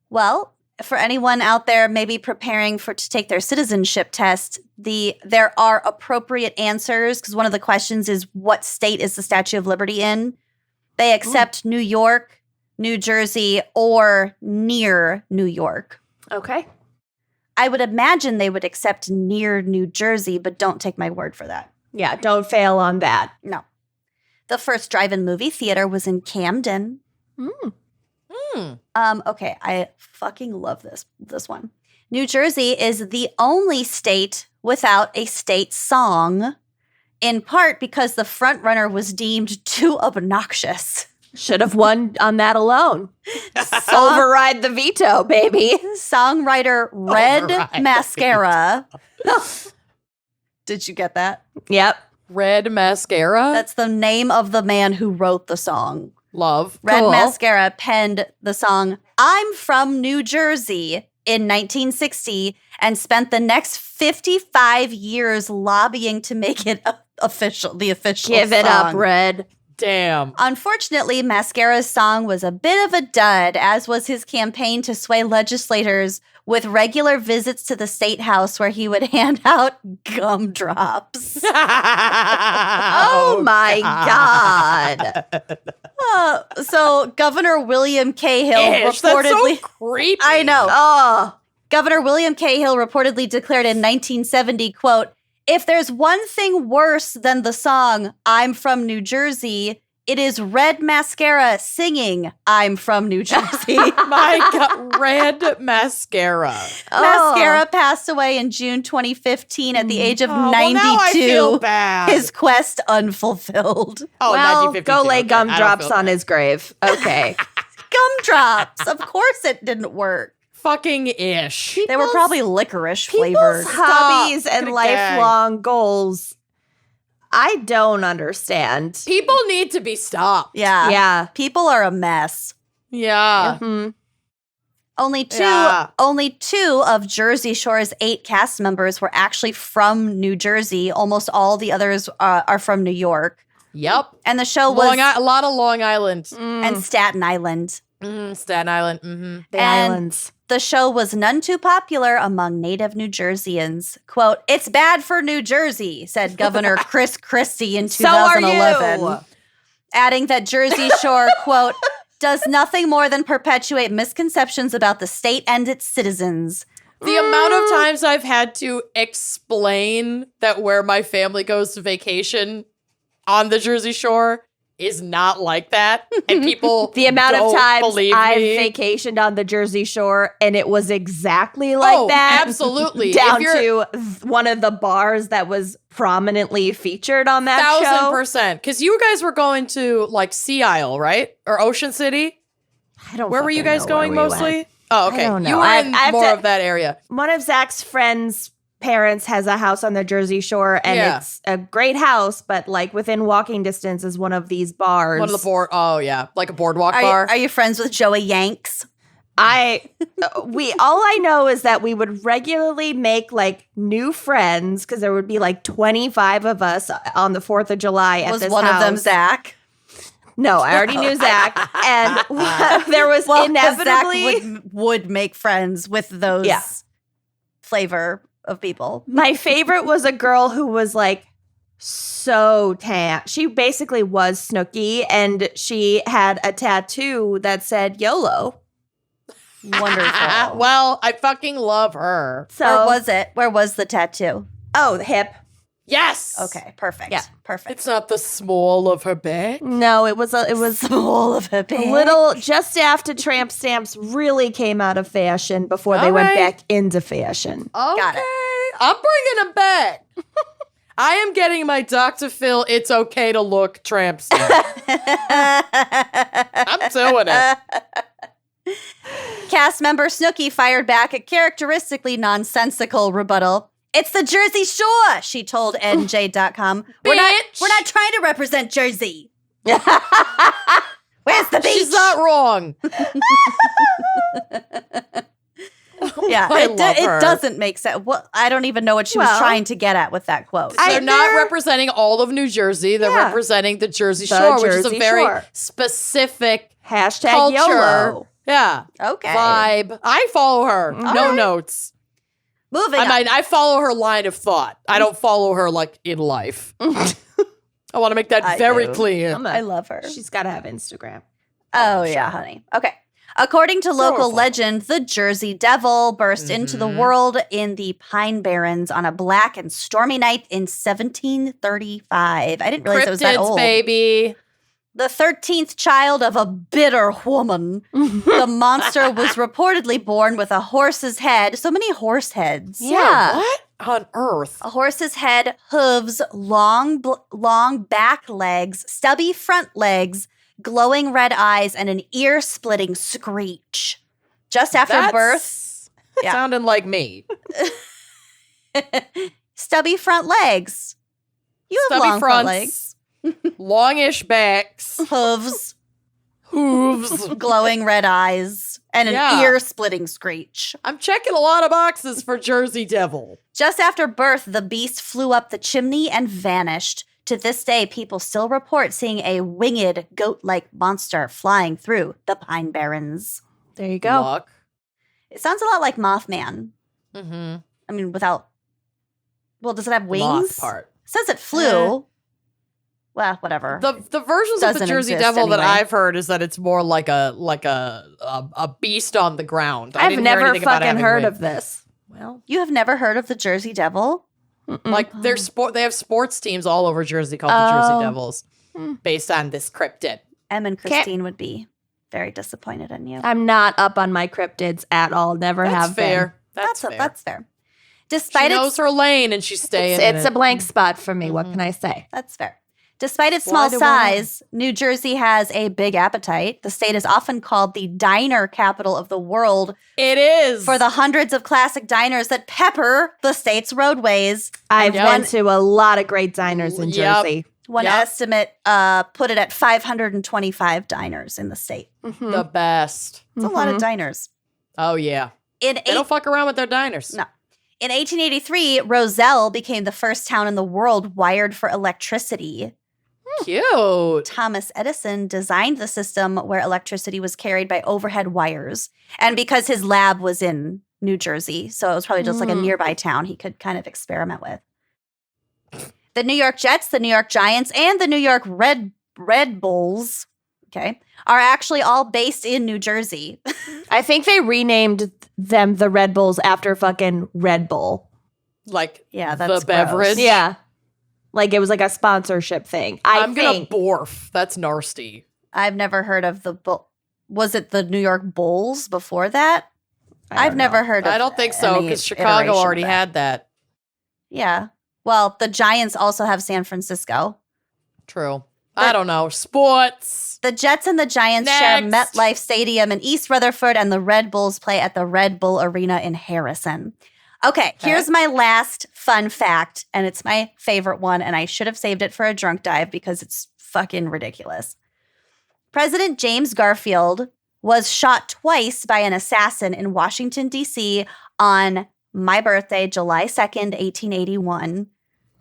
Well, for anyone out there maybe preparing to take their citizenship test, there are appropriate answers, because one of the questions is, what state is the Statue of Liberty in? They accept New York, New Jersey, or near New York. Okay. I would imagine they would accept near New Jersey, but don't take my word for that. Yeah, don't fail on that. No. The first drive-in movie theater was in Camden. Okay, I fucking love this one. New Jersey is the only state without a state song, in part because the frontrunner was deemed too obnoxious. Should have won on that alone. Override the veto, baby. Songwriter Red Override the Mascara. Did you get that? Yep. Red Mascara. That's the name of the man who wrote the song. Love. Red Cool. Mascara penned the song I'm From New Jersey in 1960 and spent the next 55 years lobbying to make it official, the official Give it up, song. Red. Damn. Unfortunately, Mascara's song was a bit of a dud, as was his campaign to sway legislators with regular visits to the state house where he would hand out gumdrops. Oh my God. So Governor William Cahill Ish, that's reportedly... so creepy. I know. Oh. Governor William Cahill reportedly declared in 1970, quote, "If there's one thing worse than the song I'm From New Jersey, it is Red Mascara singing I'm From New Jersey." My God. Red Mascara. Mascara passed away in June 2015 at the age of 92. Well, now I feel bad. His quest unfulfilled. Oh, Well, 1952. go lay Okay, I don't gumdrops feel on bad. his grave. Okay. Gumdrops. Of course it didn't work. Fucking ish. They were probably licorice People's flavored. hobbies Stop. and Get a gag. lifelong goals, I don't understand. People need to be stopped. Yeah. Yeah. People are a mess. Yeah. Mhm. Only Yeah. two of Jersey Shore's 8 cast members were actually from New Jersey. Almost all the others are from New York. Yep. And the show was A lot of Long Island. and Staten Island. Staten Island. Mm-hmm. The and- islands. The show was none too popular among native New Jerseyans. Quote, "It's bad for New Jersey," said Governor Chris Christie in So are 2011. you. Adding that Jersey Shore, quote, "does nothing more than perpetuate misconceptions about the state and its citizens." The amount of times I've had to explain that where my family goes to vacation on the Jersey Shore is not like that. And people The amount of don't times believe I've me. vacationed on the Jersey Shore and it was exactly like that. Absolutely. Down If you're- to one of the bars that was prominently featured on that show. 1,000%. Because you guys were going to like Sea Isle, right? Or Ocean City? I don't Where were you fucking guys know where going we mostly? went. Oh, okay. I don't know. You were I in have more to- of that area. One of Zach's friends' parents has a house on the Jersey Shore, and Yeah. it's a great house, but like within walking distance is one of these bars. One of the board. Oh, yeah. Like a boardwalk Are bar. you friends with Joey Yanks? all I know is that we would regularly make like new friends because there would be like 25 of us on the 4th of July at Was this one house. of them Zach? No, I already knew Zach, and there was 'cause inevitably Zach would make friends with those Yeah. flavor of people. my favorite was a girl who was like so tan. She basically was Snooki, and she had a tattoo that said YOLO. Wonderful. Well, I fucking love her. So Where was it? Where was the tattoo? oh, the hip. Yes. Okay, perfect. Yeah. Perfect. It's not the small of her back. No, it was Small of a a bit. little just after tramp stamps really came out of fashion before they All went right. back into fashion. Okay. it. I'm bringing them back. I am getting my Dr. Phil It's Okay to Look tramp stamp. I'm doing it. Cast member Snooki fired back a characteristically nonsensical rebuttal. It's the Jersey Shore, she told NJ.com. We're not trying to represent Jersey. Where's the beach? She's not wrong. Yeah, I love her. it doesn't make sense. Well, I don't even know what she was Well, trying to get at with that quote. They're not representing all of New Jersey. They're Yeah. representing the Jersey The Shore, which is a Jersey very Shore. specific Hashtag culture. YOLO. Yeah. Okay. Vibe. I follow her. All No right. notes. Moving on. I follow her line of thought. I don't follow her like in life. I want to make that I very do. clear. I love her. She's got to have Instagram. Oh, yeah, honey. Okay. According to local Powerful. legend, the Jersey Devil burst into the Mhm. world in the Pine Barrens on a black and stormy night in 1735. I didn't realize it was that Cryptids, old. baby. The 13th child of a bitter woman, the monster was reportedly born with a horse's head. So many horse heads. Yeah. What on earth? A horse's head, hooves, long back legs, stubby front legs, glowing red eyes, and an ear-splitting screech. Just after birth, yeah. Sounding like me. stubby front legs. You have Stubby long front fronts, legs. longish backs, Hooves, hooves. glowing red eyes, and an Yeah. ear-splitting screech. I'm checking a lot of boxes for Jersey Devil. Just after birth, the beast flew up the chimney and vanished. To this day, people still report seeing a winged, goat-like monster flying through the Pine Barrens. There you go. Luck. It sounds a lot like Mothman. Mm-hmm. I mean, without... Well, does it have wings? Moth part. It says it flew. Well, whatever. The versions of the Doesn't Jersey exist Devil that anyway. I've heard is that it's more like a beast on the ground. I I've didn't hear never anything about fucking having heard wings. of this. Well, You have never heard of the Jersey Devil? like Oh. they have sports teams all over Jersey called the Oh. Jersey Devils, Hmm. based on this cryptid. Em and Christine would be very disappointed in you. I'm not up on my cryptids at all. Never That's have fair. That's fair. That's fair. She Despite knows its her lane and she's staying. been. It's in a blank spot for me. What Mhm. can I say? That's fair. Despite its Why small do I know? size, New Jersey has a big appetite. The state is often called the diner capital of the world It is for the hundreds of classic diners that pepper the state's roadways. I've Yep. been to a lot of great diners in Yep. Jersey. One Yep. estimate put it at 525 diners in the state. Mhm. the best. It's a lot of Mhm. diners. Oh yeah, In they don't fuck around with their diners. No. In 1883, Roselle became the first town in the world wired for electricity. Cute. Thomas Edison designed the system where electricity was carried by overhead wires. And because his lab was in New Jersey, so it was probably just like a Mm. nearby town he could kind of experiment with. The New York Jets, the New York Giants, and the New York Red Bulls, okay, are actually all based in New Jersey. I think they renamed them the Red Bulls after fucking Red Bull. Like Yeah, the that's beverage. gross. Yeah. Like it was like a sponsorship thing. I'm think. gonna borf. That's nasty. I've never heard of the Bull. Was it the New York Bulls before that? I I've don't never know. heard of I don't think so any because Chicago iteration of already that. had that. Yeah. Well, the Giants also have San Francisco. True. I don't know. Sports. The Jets and the Giants share Next. MetLife Stadium in East Rutherford, and the Red Bulls play at the Red Bull Arena in Harrison. Okay, here's my last fun fact, and it's my favorite one, and I should have saved it for a drunk dive because it's fucking ridiculous. President James Garfield was shot twice by an assassin in Washington, D.C. on my birthday, July 2nd, 1881.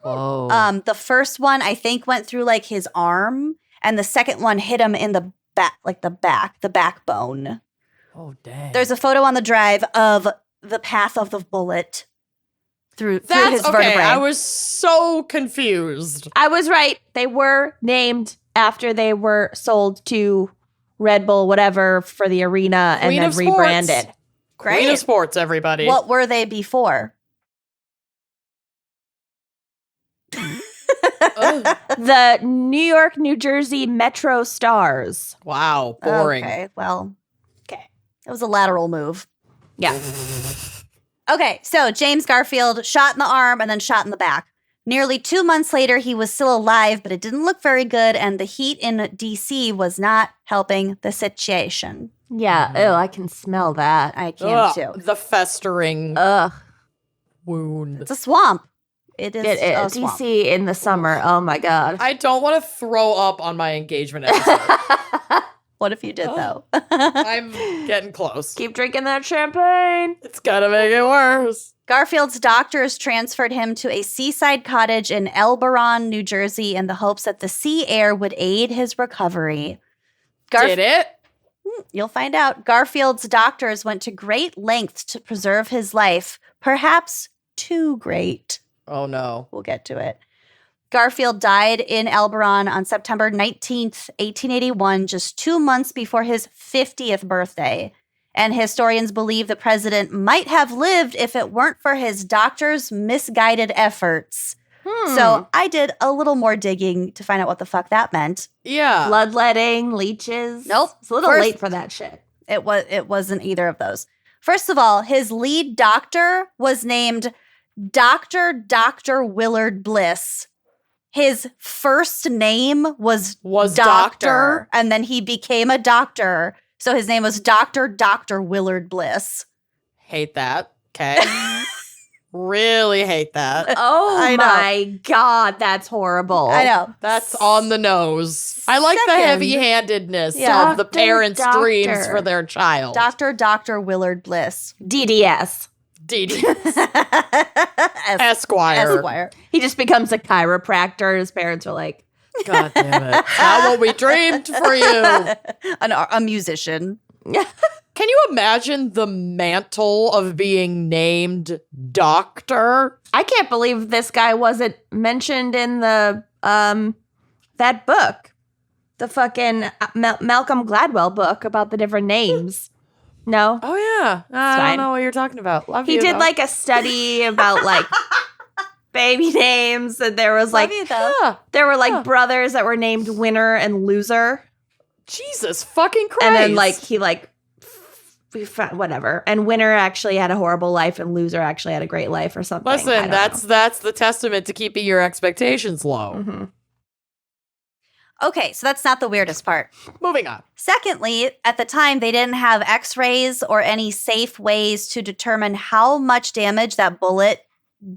Whoa. The first one I think went through like his arm, and the second one hit him in the back, like the backbone. Oh dang. There's a photo on the drive of the path of the bullet through That's his okay. vertebrae. I was so confused. I was right. They were named after they were sold to Red Bull, whatever, for the arena and Queen then of sports. rebranded. Great. Queen of sports, everybody. What were they before? The New York, New Jersey Metro Stars. Wow, boring. Okay, well, okay. It was a lateral move. Yeah. Okay, so James Garfield shot in the arm and then shot in the back. Nearly 2 months later, he was still alive, but it didn't look very good, and the heat in D.C. was not helping the situation. Yeah. Oh, I can smell that. I can too. The festering Ugh. wound. It's a swamp. It is a swamp. DC in the summer. Oh my God. I don't want to throw up on my engagement episode. What if you did, though? I'm getting close. Keep drinking that champagne. It's gonna make it worse. Garfield's doctors transferred him to a seaside cottage in Elberon, New Jersey, in the hopes that the sea air would aid his recovery. Did it? You'll find out. Garfield's doctors went to great lengths to preserve his life, perhaps too great. Oh no. We'll get to it. Garfield died in Elberon on September 19th, 1881, just 2 months before his 50th birthday. And historians believe the president might have lived if it weren't for his doctor's misguided efforts. So I did a little more digging to find out what the fuck that meant. Yeah. Bloodletting, leeches. Nope. It's a little late for that shit. It wasn't either of those. First of all, his lead doctor was named Dr. Willard Bliss. His first name was Doctor? and then he became a doctor. So his name was Dr. Willard Bliss. Hate that. Okay. Really hate that. Oh I know. my God, that's horrible. I know. That's on the nose. I like the Second. heavy-handedness Yeah. of the parents' dreams for their child. Dr. Willard Bliss. DDS. D.D. Esquire. He just becomes a chiropractor. His parents are like, God damn it. Not what we dreamed for you. A musician. Can you imagine the mantle of being named doctor? I can't believe this guy wasn't mentioned in the that book, the fucking Malcolm Gladwell book about the different names. No, Oh, yeah. I fine. don't know what you're talking about. Love he you, did though. like a study about like baby names, and there was like Love you, though. Yeah. there were like brothers that were named Winner and Loser, Jesus fucking Christ. and then like he like we found whatever, and Winner actually had a horrible life, and Loser actually had a great life or something. I Listen, don't that's the testament to keeping your expectations low. know. Mhm. Okay, so that's not the weirdest part. Moving on. Secondly, at the time, they didn't have x-rays or any safe ways to determine how much damage that bullet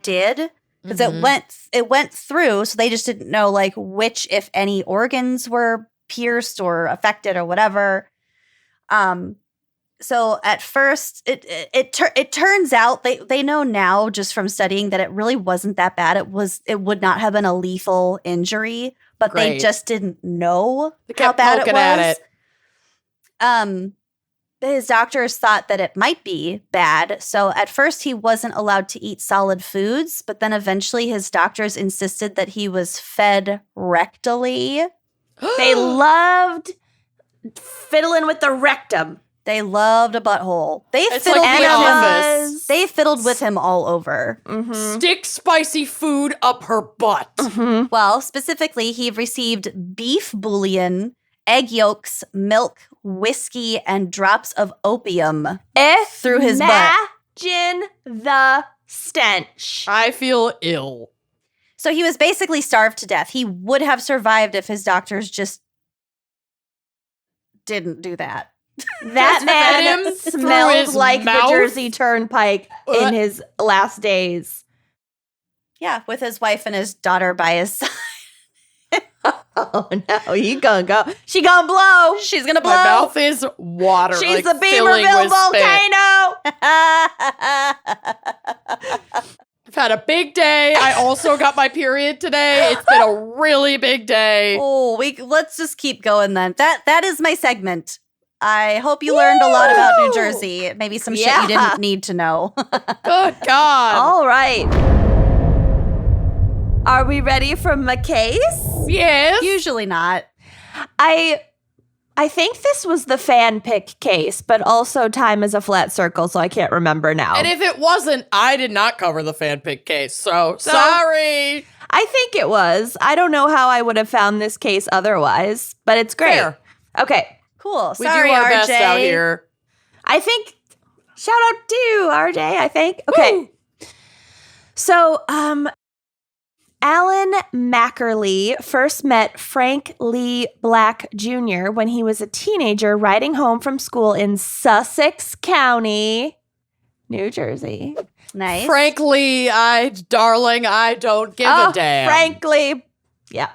did. Because Mhm. it went through, so they just didn't know like which, if any, organs were pierced or affected or whatever. So at first, it turns out they know now just from studying that it really wasn't that bad. It would not have been a lethal injury, but they Great. just didn't know They how kept bad it poking at was. His doctors thought that it might be bad. So at first he wasn't allowed to eat solid foods, but then eventually his doctors insisted that he was fed rectally. They loved fiddling with the rectum. They loved a butthole. They It's fiddled like with The him. Office. They fiddled with him all over. Mm-hmm. Stick spicy food up her butt. Mm-hmm. Well, specifically, he received beef bouillon, egg yolks, milk, whiskey, and drops of opium through his butt. Imagine the stench. I feel ill. So he was basically starved to death. He would have survived if his doctors just didn't do that. That Just fed him man through smelled his like mouth? the Jersey Turnpike in his last days. Yeah, with his wife and his daughter by his side. Oh no, you gonna go? She gonna blow. She's gonna blow. My mouth is water. She's like, the filling Beaverville with spit. volcano. I've had a big day. I also got my period today. It's been a really big day. Oh, let's just keep going then. That is my segment. I hope you learned a lot about New Jersey. Maybe some shit you didn't need to know. Good God. All right. Are we ready for my case? Yes. Usually not. I think this was the fan pick case, but also time is a flat circle, so I can't remember now. And if it wasn't, I did not cover the fan pick case. So sorry. I think it was. I don't know how I would have found this case otherwise, but it's great. Fair. Okay. Cool. We Sorry, do our RJ. best out here. I think, shout out to RJ, I think. Okay. Woo. So, Alan Mackerly first met Frank Lee Black Jr. when he was a teenager riding home from school in Sussex County, New Jersey. Nice. Frankly, darling, I don't give a damn. Frankly, yeah.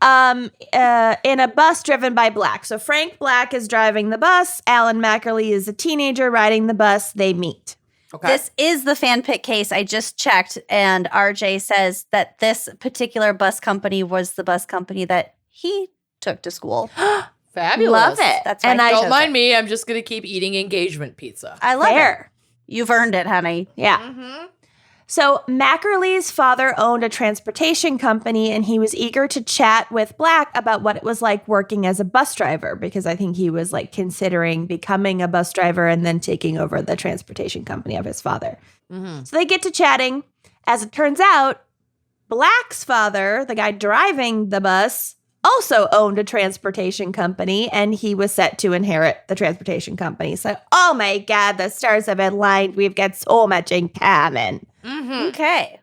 In a bus driven by Black. So Frank Black is driving the bus. Alan Mackerly is a teenager riding the bus. They meet. Okay. This is the fan pick case. I just checked, and RJ says that this particular bus company was the bus company that he took to school. Fabulous. Love it. That's why and I I chose Don't mind it. me. I'm just going to keep eating engagement pizza. I love it. Fair. You've earned it, honey. Yeah. Mm-hmm. So Mackerly's father owned a transportation company, and he was eager to chat with Black about what it was like working as a bus driver, because I think he was like considering becoming a bus driver and then taking over the transportation company of his father. Mm-hmm. So they get to chatting. As it turns out, Black's father, the guy driving the bus, also owned a transportation company, and he was set to inherit the transportation company. So, oh my God, the stars have aligned. We've got so much in common. Mm-hmm. Okay.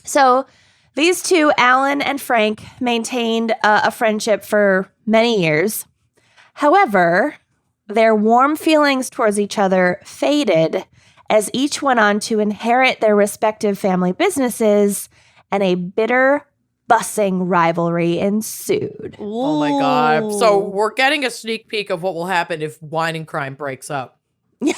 So these two, Alan and Frank, maintained a friendship for many years. However, their warm feelings towards each other faded as each went on to inherit their respective family businesses, and a bitter busing rivalry ensued. Oh my God. So we're getting a sneak peek of what will happen if wine and crime breaks up. Yeah.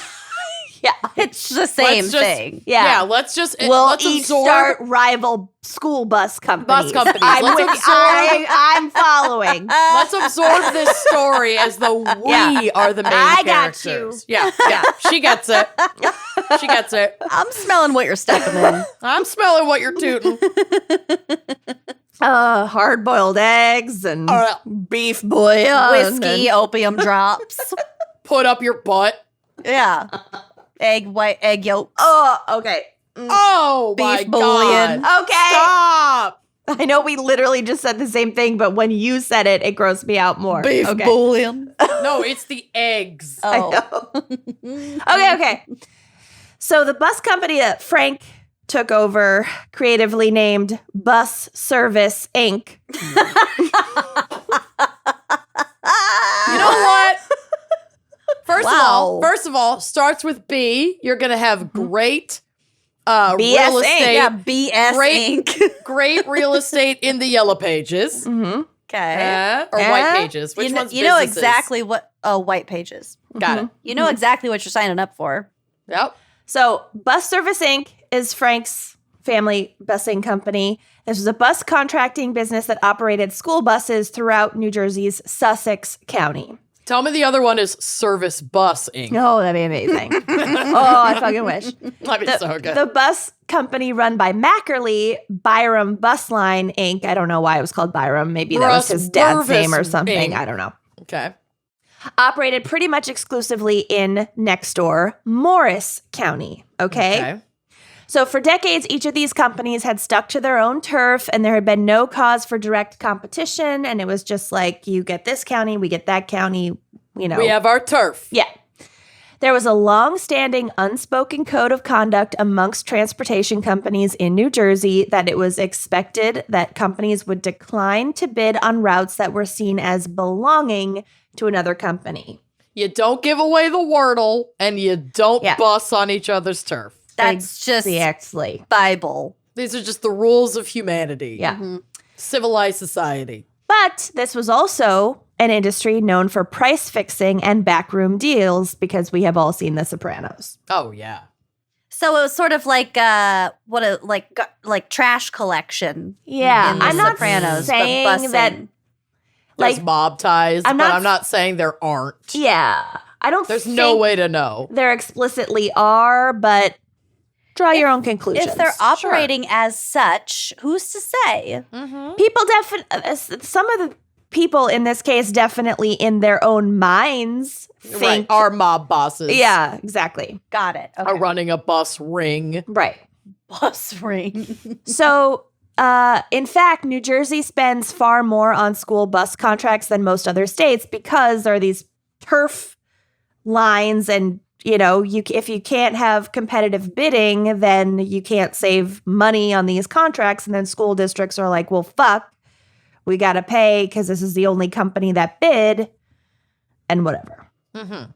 It's the same Let's just- thing. Yeah, let's just We'll let's each absorb start rival school bus companies. companies. I'm, Let's with- absorb- I'm following. Let's absorb this story as though we Yeah. are the main I got characters. Yeah, she gets it. She gets it. I'm smelling what you're stepping in. I'm smelling what you're tooting. Hard-boiled eggs and Uh, beef bouillon. Whiskey, opium drops. Put up your butt. Yeah. Egg yolk. Oh, okay. Oh my Beef bouillon. God. Okay. Stop. I know we literally just said the same thing, but when you said it, it grossed me out more. Beef okay. bouillon. No, it's the eggs. Oh. Okay. So the bus company that Frank took over, creatively named Bus Service Inc. You know what? Wow. First of all, starts with B. You're gonna have great BS real Inc. estate. Yeah, BS Great. Inc. Great real estate in the yellow pages. Mm-hmm. Okay. Or white pages. Which one's you know businesses? exactly what white pages. Got it. You know exactly what you're signing up for. Yep. So Bus Service Inc. is Frank's family busing company. This was a bus contracting business that operated school buses throughout New Jersey's Sussex County. Tell me the other one is Service Bus Inc. Oh, that'd be amazing. Oh, I fucking wish. That'd be so good. The bus company run by Mackerly, Byram Bus Line Inc. I don't know why it was called Byram. Maybe that was his dad's name or something. Inc. I don't know. Okay. Operated pretty much exclusively in next door Morris County. Okay. So for decades, each of these companies had stuck to their own turf, and there had been no cause for direct competition. And it was just like, you get this county, we get that county, you know. We have our turf. Yeah. There was a long-standing unspoken code of conduct amongst transportation companies in New Jersey that it was expected that companies would decline to bid on routes that were seen as belonging to another company. You don't give away the Wordle, and you don't Yeah. bus on each other's turf. That's just Exactly. Bible. These are just the rules of humanity. Yeah. Mhm. Civilized society. But this was also an industry known for price fixing and backroom deals, because we have all seen The Sopranos. Oh, yeah. So it was sort of like like trash collection. Yeah. in The I'm not Sopranos, but saying busing. that, There's like, mob ties, I'm but not- I'm not saying there aren't. yeah. I don't There's think no way to know. there explicitly are, but draw your own conclusions. If they're operating as such, who's to say? Mm-hmm. People some of the people in this case definitely in their own minds Right. think Our mob bosses yeah, exactly. Got it. Okay. are running a bus ring. Right. Bus ring. So in fact, New Jersey spends far more on school bus contracts than most other states because there are these turf lines and, if you can't have competitive bidding, then you can't save money on these contracts. And then school districts are like, well, fuck, we got to pay because this is the only company that bid and whatever. Mm-hmm.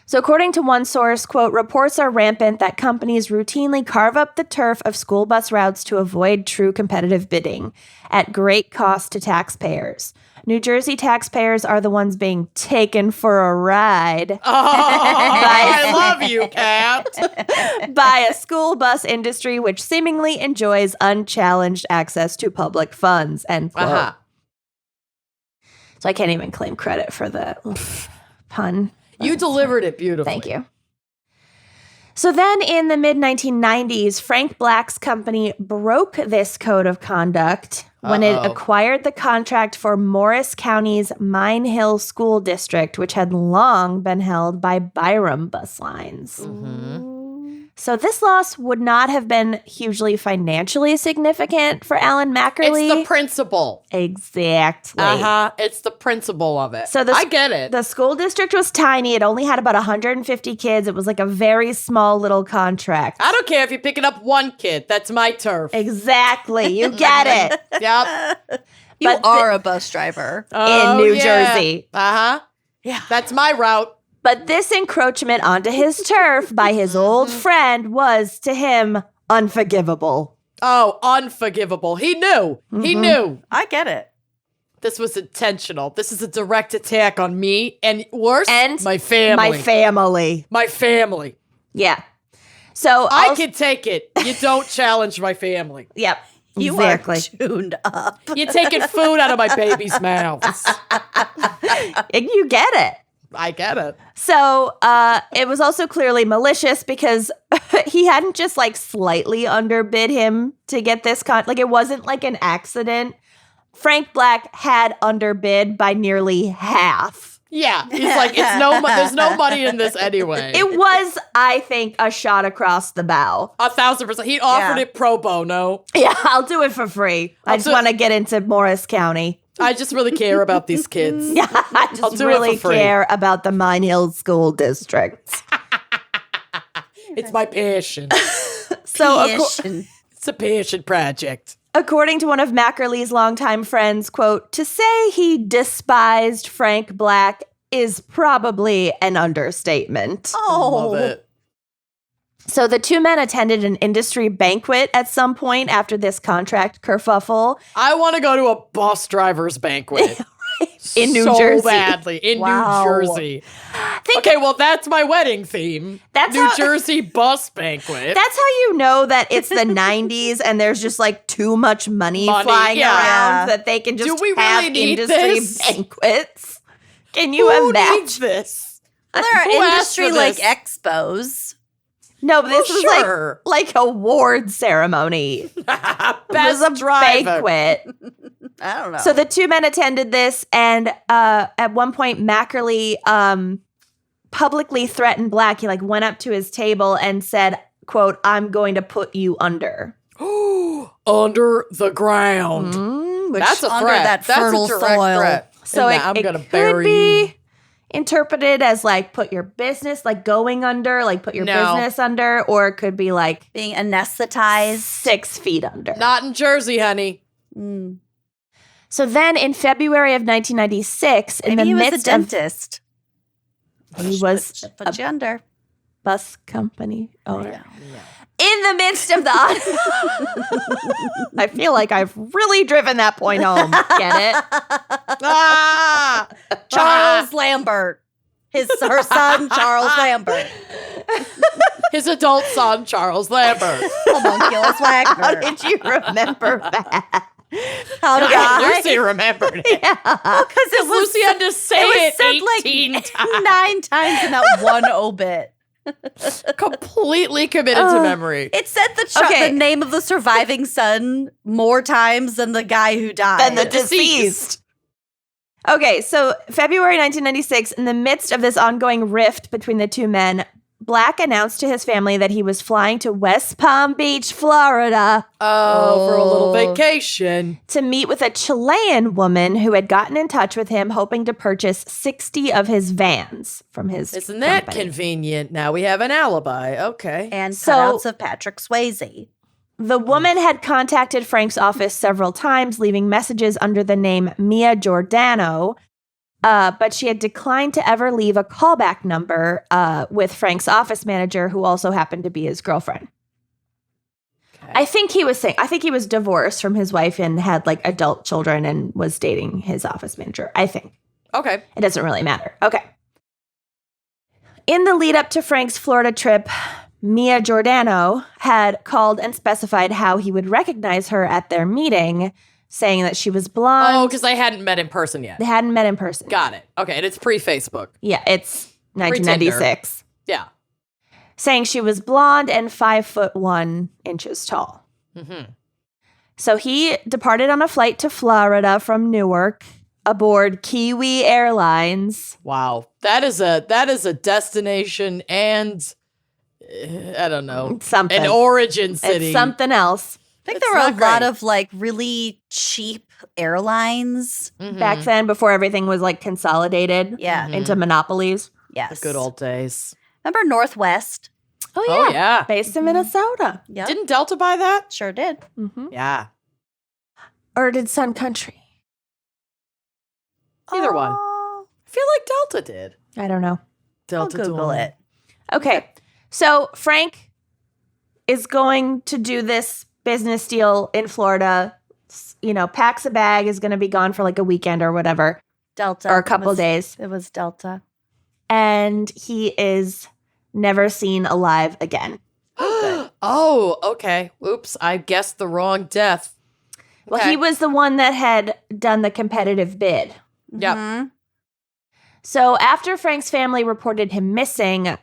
So according to one source, quote, reports are rampant that companies routinely carve up the turf of school bus routes to avoid true competitive bidding at great cost to taxpayers. New Jersey taxpayers are the ones being taken for a ride. Oh, I love you, Kat. By a school bus industry which seemingly enjoys unchallenged access to public funds, end quote. Uh-huh. So I can't even claim credit for the pun. You delivered it beautifully. Thank you. So then in the mid-1990s, Frank Black's company broke this code of conduct when it acquired the contract for Morris County's Mine Hill School District, which had long been held by Byram Bus Lines. Mm-hmm. So this loss would not have been hugely financially significant for Alan Mackerly. It's the principle. Exactly. Uh-huh. It's the principle of it. So I get it. The school district was tiny. It only had about 150 kids. It was like a very small little contract. I don't care if you're picking up one kid. That's my turf. Exactly. You get it. Yep. You But are a bus driver. In New Jersey. Uh-huh. Yeah. That's my route. But this encroachment onto his turf by his old friend was, to him, unforgivable. Oh, unforgivable. He knew. He knew. I get it. This was intentional. This is a direct attack on me and worse, And my family. My family. My family. Yeah. So I can take it. You don't challenge my family. Yep. You exactly. are tuned up. You're taking food out of my baby's mouths. You get it. I get it. So it was also clearly malicious because he hadn't just like slightly underbid him to get this like it wasn't like an accident. Frank Black had underbid by nearly half. Yeah, he's like, there's no money in this anyway. It was, I think, a shot across the bow. 1,000%. He offered it pro bono. Yeah, I'll do it for free. I just want to get into Morris County. I just really care about these kids. Yeah, I just really care about the Mine Hill School District. It's my passion. So, It's a passion project. according to one of Mackerly's longtime friends, quote, to say he despised Frank Black is probably an understatement. Love it. So the two men attended an industry banquet at some point after this contract kerfuffle. I want to go to a bus driver's banquet. In New Jersey. So badly. In Wow. New Jersey. Okay, well, that's my wedding theme. That's New how- Jersey bus banquet. That's how you know that it's the 90s and there's just like too much money flying around that they can just Do we have really need industry this? banquets. Can you Who imagine? needs this? Well, there Who are asked for industry like this? expos. No, but this Well, was sure. like award ceremony. It was a driver. banquet. I don't know. So the two men attended this, and at one point, Mackerly publicly threatened Black. He like went up to his table and said, "quote I'm going to put you under." Under the ground. That's a threat. under that That's fertile a direct soil. threat. So And it gonna could be interpreted as like put your business, like going under, like put your No. business under, or it could be like Being anesthetized. 6 feet under. Not in Jersey, honey. Mm. So then in February of 1996, in Maybe the he was a midst of dentist. he was Put you under. bus company owner. Yeah. In the midst of the I feel like I've really driven that point home. Get it? Ah! Charles Lambert. Her son, Charles Lambert. His adult son, Charles Lambert. Homunculus How Wagner. did you remember that? How did Yeah, I? Lucy remembered it. Because it was Lucy had to say it said 18 like times. 9 times in that one obit. Completely committed to memory. It said Okay. the name of the surviving son more times than the guy who died. Than the deceased. Okay, so February 1996, in the midst of this ongoing rift between the two men, Black announced to his family that he was flying to West Palm Beach, Florida, For a little vacation. to meet with a Chilean woman who had gotten in touch with him, hoping to purchase 60 of his vans from his Isn't that company. convenient? Now we have an alibi. Okay. And So- cutouts of Patrick Swayze. The woman had contacted Frank's office several times, leaving messages under the name Mia Giordano, but she had declined to ever leave a callback number with Frank's office manager, who also happened to be his girlfriend. Okay. I think he was divorced from his wife and had like adult children and was dating his office manager. I think. Okay. It doesn't really matter. Okay. In the lead up to Frank's Florida trip, Mia Giordano had called and specified how he would recognize her at their meeting, saying that she was blonde. Oh, because they hadn't met in person yet. They hadn't met in person. Got it. Okay, and it's pre-Facebook. Yeah, it's 1996. Yeah. Saying she was blonde and 5'1" tall. Mm-hmm. So he departed on a flight to Florida from Newark aboard Kiwi Airlines. Wow, that is a destination and I don't know, Something. an origin city. It's something else. I think It's there were a not lot great. of like really cheap airlines. Mhm. Back then, before everything was like consolidated Yeah. Mhm. into monopolies. Yes. The good old days. Remember Northwest? Oh yeah. Based in Minnesota. Yeah. Didn't Delta buy that? Sure did. Mm-hmm. Yeah. Or did Sun Country? Either one. Oh, I feel like Delta did. I don't know. I'll Delta Google doing it. Okay. So Frank is going to do this business deal in Florida. Packs a bag, is going to be gone for like a weekend or whatever, Delta. or a couple days. It was Delta. And he is never seen alive again. Oh, okay. Oops, I guessed the wrong death. Well, Okay. he was the one that had done the competitive bid. Yep. Mhm. So after Frank's family reported him missing,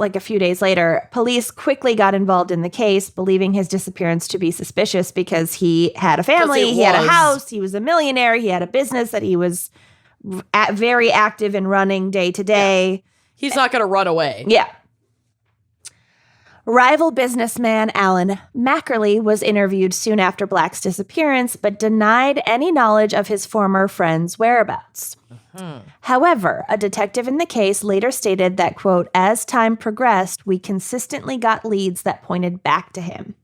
like a few days later, police quickly got involved in the case, believing his disappearance to be suspicious because he had a family, it he had a was. house, he was a millionaire, he had a business that he was very active in running day to day. He's not going to run away. Yeah. Rival businessman Alan Mackerly was interviewed soon after Black's disappearance, but denied any knowledge of his former friend's whereabouts. However, a detective in the case later stated that, quote, as time progressed, we consistently got leads that pointed back to him.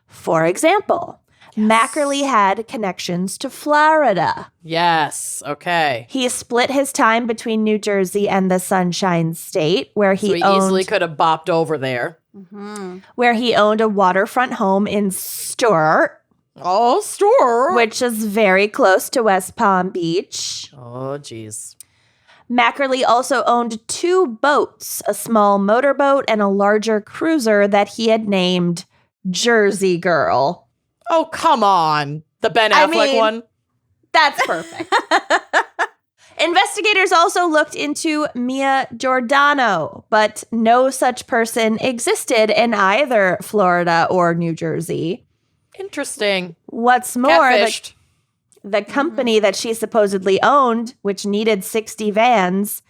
For example, Mackerly had connections to Florida. Yes. Okay. He split his time between New Jersey and the Sunshine State, where So he owned easily could have bopped over there. Mhm. where he owned a waterfront home in Stuart, Oh, store. which is very close to West Palm Beach. Oh, geez. Mackerly also owned 2 boats, a small motorboat and a larger cruiser that he had named Jersey Girl. Oh, come on. The Ben I Affleck mean- one. That's perfect. Investigators also looked into Mia Giordano, but no such person existed in either Florida or New Jersey. Interesting. What's more, Catfished. the company that she supposedly owned, which needed 60 vans,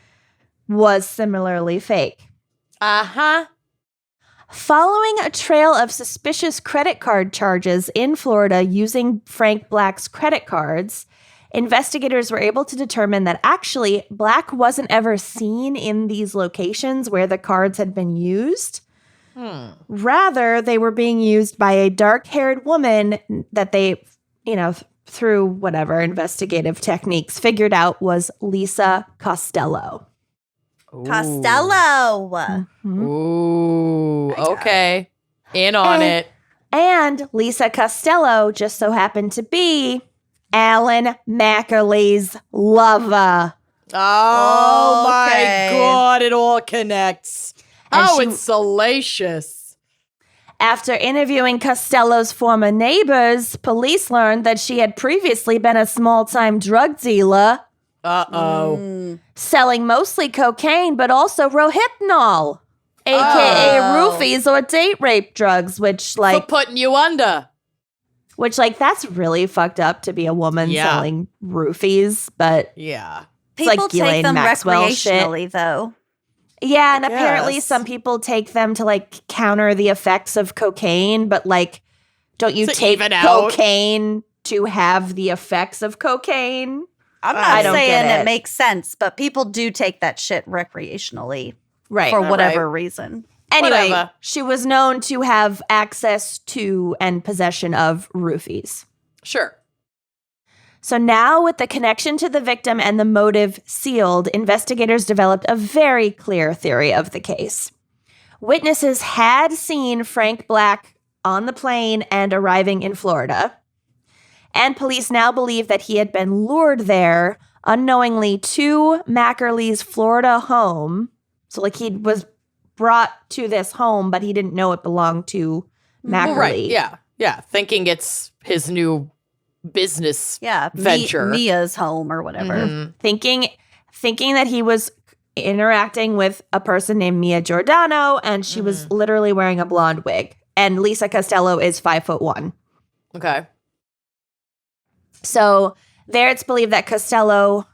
was similarly fake. Uh-huh. Following a trail of suspicious credit card charges in Florida using Frank Black's credit cards, investigators were able to determine that actually Black wasn't ever seen in these locations where the cards had been used. Rather, they were being used by a dark-haired woman that they, through whatever investigative techniques, figured out was Lisa Costello. Ooh. Costello. Ooh. Okay. In on Eh. it. And Lisa Costello just so happened to be Alan Mackerly's lover. Oh, Okay. my God. It all connects. And Oh, she- it's salacious. After interviewing Costello's former neighbors, police learned that she had previously been a small-time drug dealer, Uh-oh. Mm. selling mostly cocaine, but also rohypnol, aka Oh. roofies or date rape drugs, which For putting you under. that's really fucked up to be a woman Yeah. selling roofies, but Yeah. It's like People Ghislaine take them Maxwell shit. recreationally, though. Yeah, and I apparently guess. some people take them to like counter the effects of cocaine, but like, don't you To take even out. cocaine to have the effects of cocaine? I'm I not don't saying get it it. makes sense, but people do take that shit recreationally Right. for All whatever right. reason. Anyway, Whatever. she was known to have access to and possession of roofies. Sure. So now, with the connection to the victim and the motive sealed, investigators developed a very clear theory of the case. Witnesses had seen Frank Black on the plane and arriving in Florida, and police now believe that he had been lured there unknowingly to Mackerly's Florida home. So, like, he was brought to this home, but he didn't know it belonged to Mackerly. Well, right. Yeah. Yeah. Thinking it's his new business. Yeah. Venture. Mia's home or whatever. Mhm. Thinking that he was interacting with a person named Mia Giordano, and she was literally wearing a blonde wig. And Lisa Costello is 5'1". Okay. So there it's believed that Costello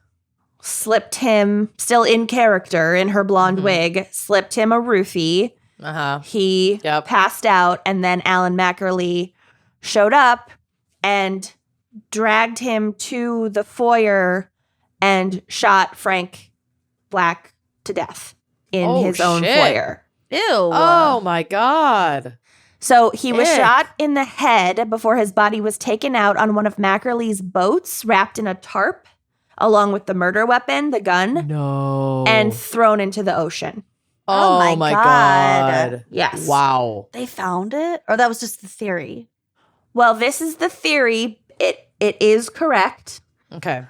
slipped him, still in character in her blonde wig, slipped him a roofie. Uh-huh. He Yep. passed out, and then Alan Mackerly showed up and dragged him to the foyer and shot Frank Black to death in Oh, his own shit. foyer. Ew. Oh my God. So he was Ick. shot in the head before his body was taken out on one of Mackerly's boats, wrapped in a tarp, along with the murder weapon, the gun, No. and thrown into the ocean. Oh my my God. God. Yes. Wow. They found it? Or that was just the theory? Well, this is the theory. It is correct. Okay.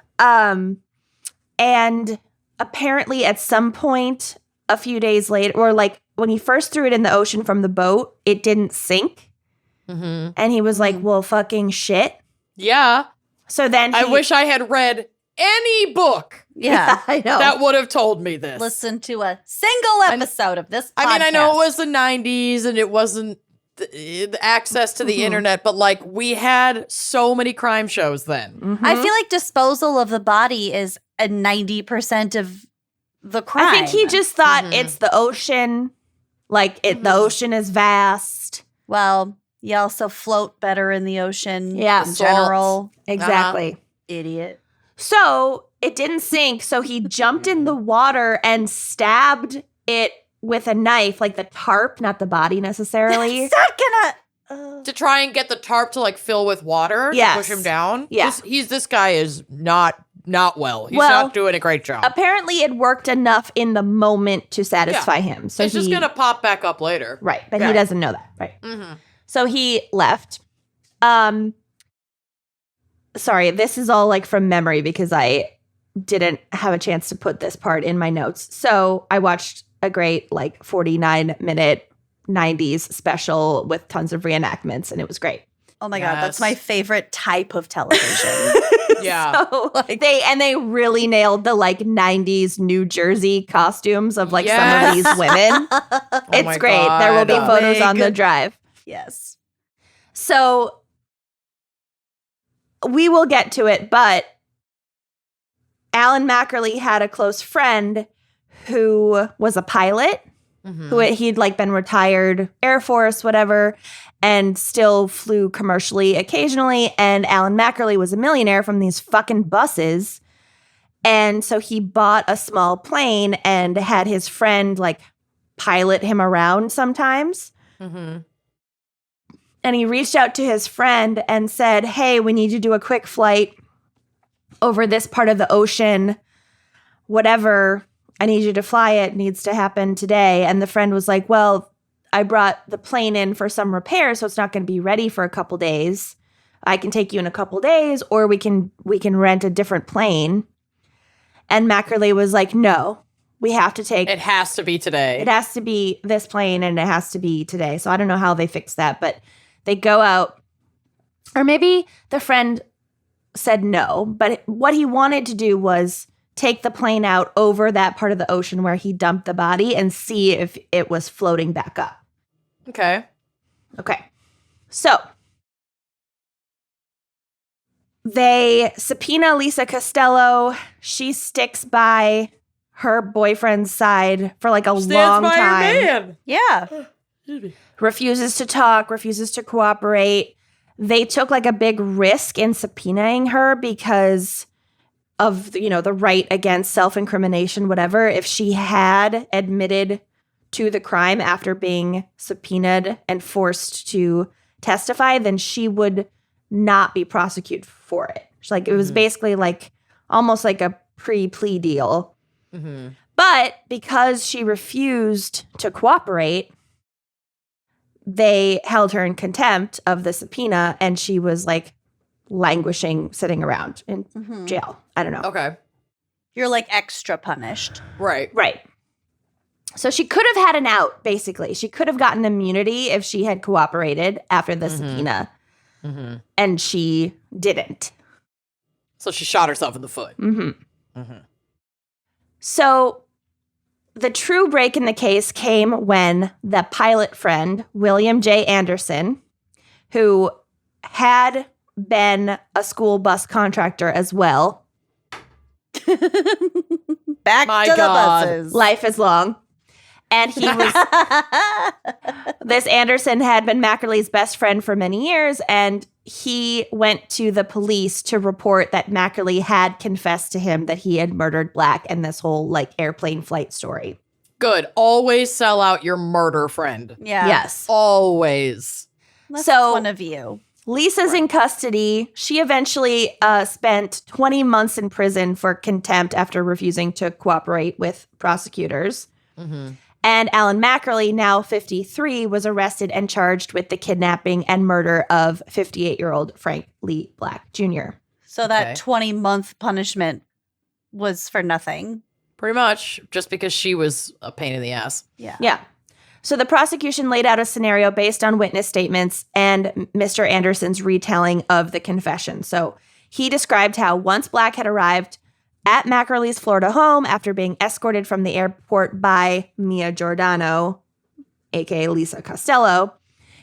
And apparently at some point a few days later, or like when he first threw it in the ocean from the boat, it didn't sink. Mm-hmm. And he was like, well, fucking shit. Yeah. So then I wish I had read any book Yeah. I know. that would have told me this. Listen to a single episode of this podcast. I mean, I know it was the 90s and it wasn't the access to the internet, but like we had so many crime shows then. Mhm. I feel like disposal of the body is a 90% of the crime. I think he just thought Mhm. it's the ocean. Like the ocean is vast. Well, you also float better in the ocean. Yeah. In Salt. general. Exactly. Idiot. So it didn't sink. So he jumped in the water and stabbed it with a knife, like the tarp, not the body necessarily. It's not gonna. To try and get the tarp to like fill with water Yes. to push him down. Yeah. This guy is not well. He's Well, not doing a great job. Apparently, it worked enough in the moment to satisfy him. So it's just he- gonna pop back up later. right, but Yeah. he doesn't know that. Right. Mm-hmm. So he left. Sorry, this is all like from memory because I didn't have a chance to put this part in my notes. So I watched a great like 49-minute 90s special with tons of reenactments, and it was great. Oh my God, that's Yes. my favorite type of television. Yeah. So they really nailed the like 90s New Jersey costumes of like some Yes. of these women. Oh It's my great. There will be God. photos on the Wig. drive. Yes. So we will get to it, but Alan Mackerly had a close friend who was a pilot, Mhm. who he'd like been retired Air Force, whatever, and still flew commercially occasionally. And Alan Mackerly was a millionaire from these fucking buses. And so he bought a small plane and had his friend like pilot him around sometimes. Mhm. And he reached out to his friend and said, hey, we need to do a quick flight over this part of the ocean. Whatever, I need you to fly it. It needs to happen today. And the friend was like, well, I brought the plane in for some repairs, so it's not going to be ready for a couple days. I can take you in a couple days, or we can rent a different plane. And Mackerly was like, no, we have to take It has to be today. it has to be this plane and it has to be today. So I don't know how they fixed that, but they go out. Or maybe the friend said no, but what he wanted to do was take the plane out over that part of the ocean where he dumped the body and see if it was floating back up. Okay. Okay. So they subpoena Lisa Costello. She sticks by her boyfriend's side for like a Stands long by her time. man. Yeah. Refuses to talk, refuses to cooperate. They took like a big risk in subpoenaing her because of, the right against self-incrimination, whatever. If she had admitted to the crime after being subpoenaed and forced to testify, then she would not be prosecuted for it. It was basically like almost like a pre-plea deal. Mm-hmm. But because she refused to cooperate, they held her in contempt of the subpoena, and she was like languishing, sitting around in jail. I don't know. Okay. You're like extra punished. Right. Right. So she could have had an out, basically. She could have gotten immunity if she had cooperated after the subpoena, and she didn't. So she shot herself in the foot. So the true break in the case came when the pilot friend, William J. Anderson, who had been a school bus contractor as well. Back My to God. the buses. Life is long. And he was, this Anderson had been Mackerly's best friend for many years, and he went to the police to report that Mackerly had confessed to him that he had murdered Black and this whole like airplane flight story. Good. Always sell out your murder friend. Yeah. Yes. Always. That's So- one of you. Lisa's in custody. She eventually spent 20 months in prison for contempt after refusing to cooperate with prosecutors. And Alan Mackerly, now 53, was arrested and charged with the kidnapping and murder of 58-year-old Frank Lee Black Jr. So that Okay. 20-month punishment was for nothing. Pretty much. Just because she was a pain in the ass. Yeah. Yeah. So the prosecution laid out a scenario based on witness statements and Mr. Anderson's retelling of the confession. So he described how once Black had arrived at Mackerly's Florida home after being escorted from the airport by Mia Giordano, aka Lisa Costello,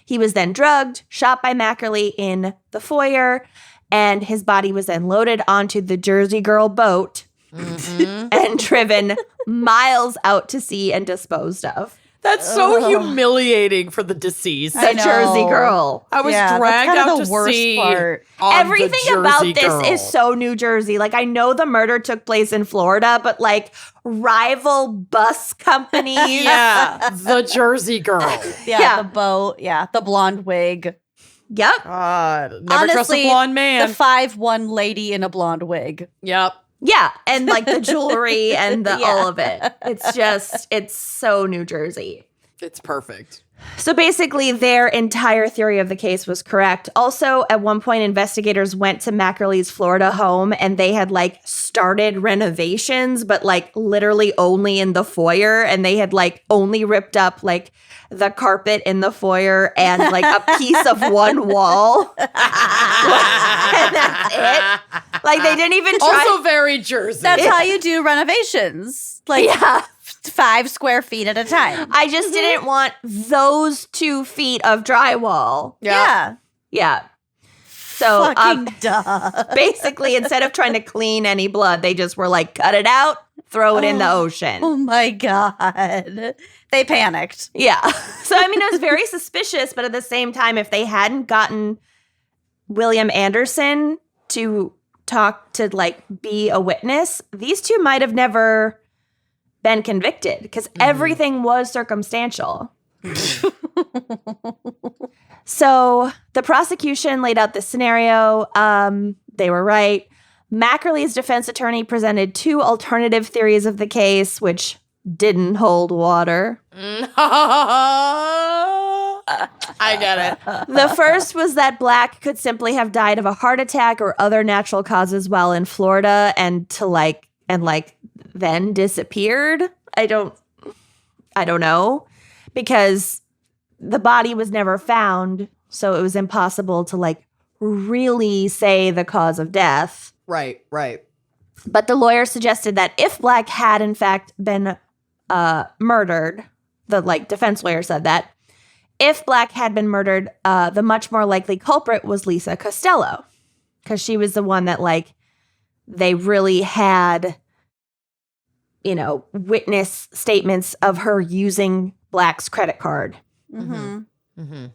he was then drugged, shot by Mackerly in the foyer, and his body was then loaded onto the Jersey Girl boat and driven miles out to sea and disposed of. That's so humiliating for the deceased. The I know. Jersey Girl. I was Yeah, that's dragged kind of out the to worst sea. part. on the Everything about Jersey this Girl. is so New Jersey. Like, I know the murder took place in Florida, but like rival bus companies. Yeah, the Jersey Girl. Yeah, Yeah. the boat. Yeah, the blonde wig. Yep. God, never trust a Honestly, blonde man. The 5'1" lady in a blonde wig. Yep. Yeah. And like the jewelry and the Yeah. all of it. It's so New Jersey. It's perfect. So basically, their entire theory of the case was correct. Also, at one point, investigators went to Mackerly's Florida home and they had like started renovations, but like literally only in the foyer. And they had like only ripped up like the carpet in the foyer and like a piece of one wall. And that's it. Like they didn't even try. Also very Jersey. That's how you do renovations. Like Yeah. 5 square feet at a time. I just didn't want those 2 feet of drywall. Yeah. Yeah. So Fucking duh. basically, instead of trying to clean any blood, they just were like, cut it out, throw it in the ocean. Oh my God. They panicked. Yeah. So, I mean, it was very suspicious, but at the same time, if they hadn't gotten William Anderson to talk to like be a witness, these two might have never been convicted because everything was circumstantial. So the prosecution laid out this scenario. They were right. Mackerly's defense attorney presented 2 alternative theories of the case, which didn't hold water. I get it. The first was that Black could simply have died of a heart attack or other natural causes while in Florida and then disappeared. I don't know, because the body was never found, so it was impossible to like really say the cause of death. Right. But the lawyer suggested that if Black had in fact been murdered, the like defense lawyer said that if Black had been murdered, the much more likely culprit was Lisa Costello, because she was the one that like they really had witness statements of her using Black's credit card. Mm-hmm. Mm-hmm.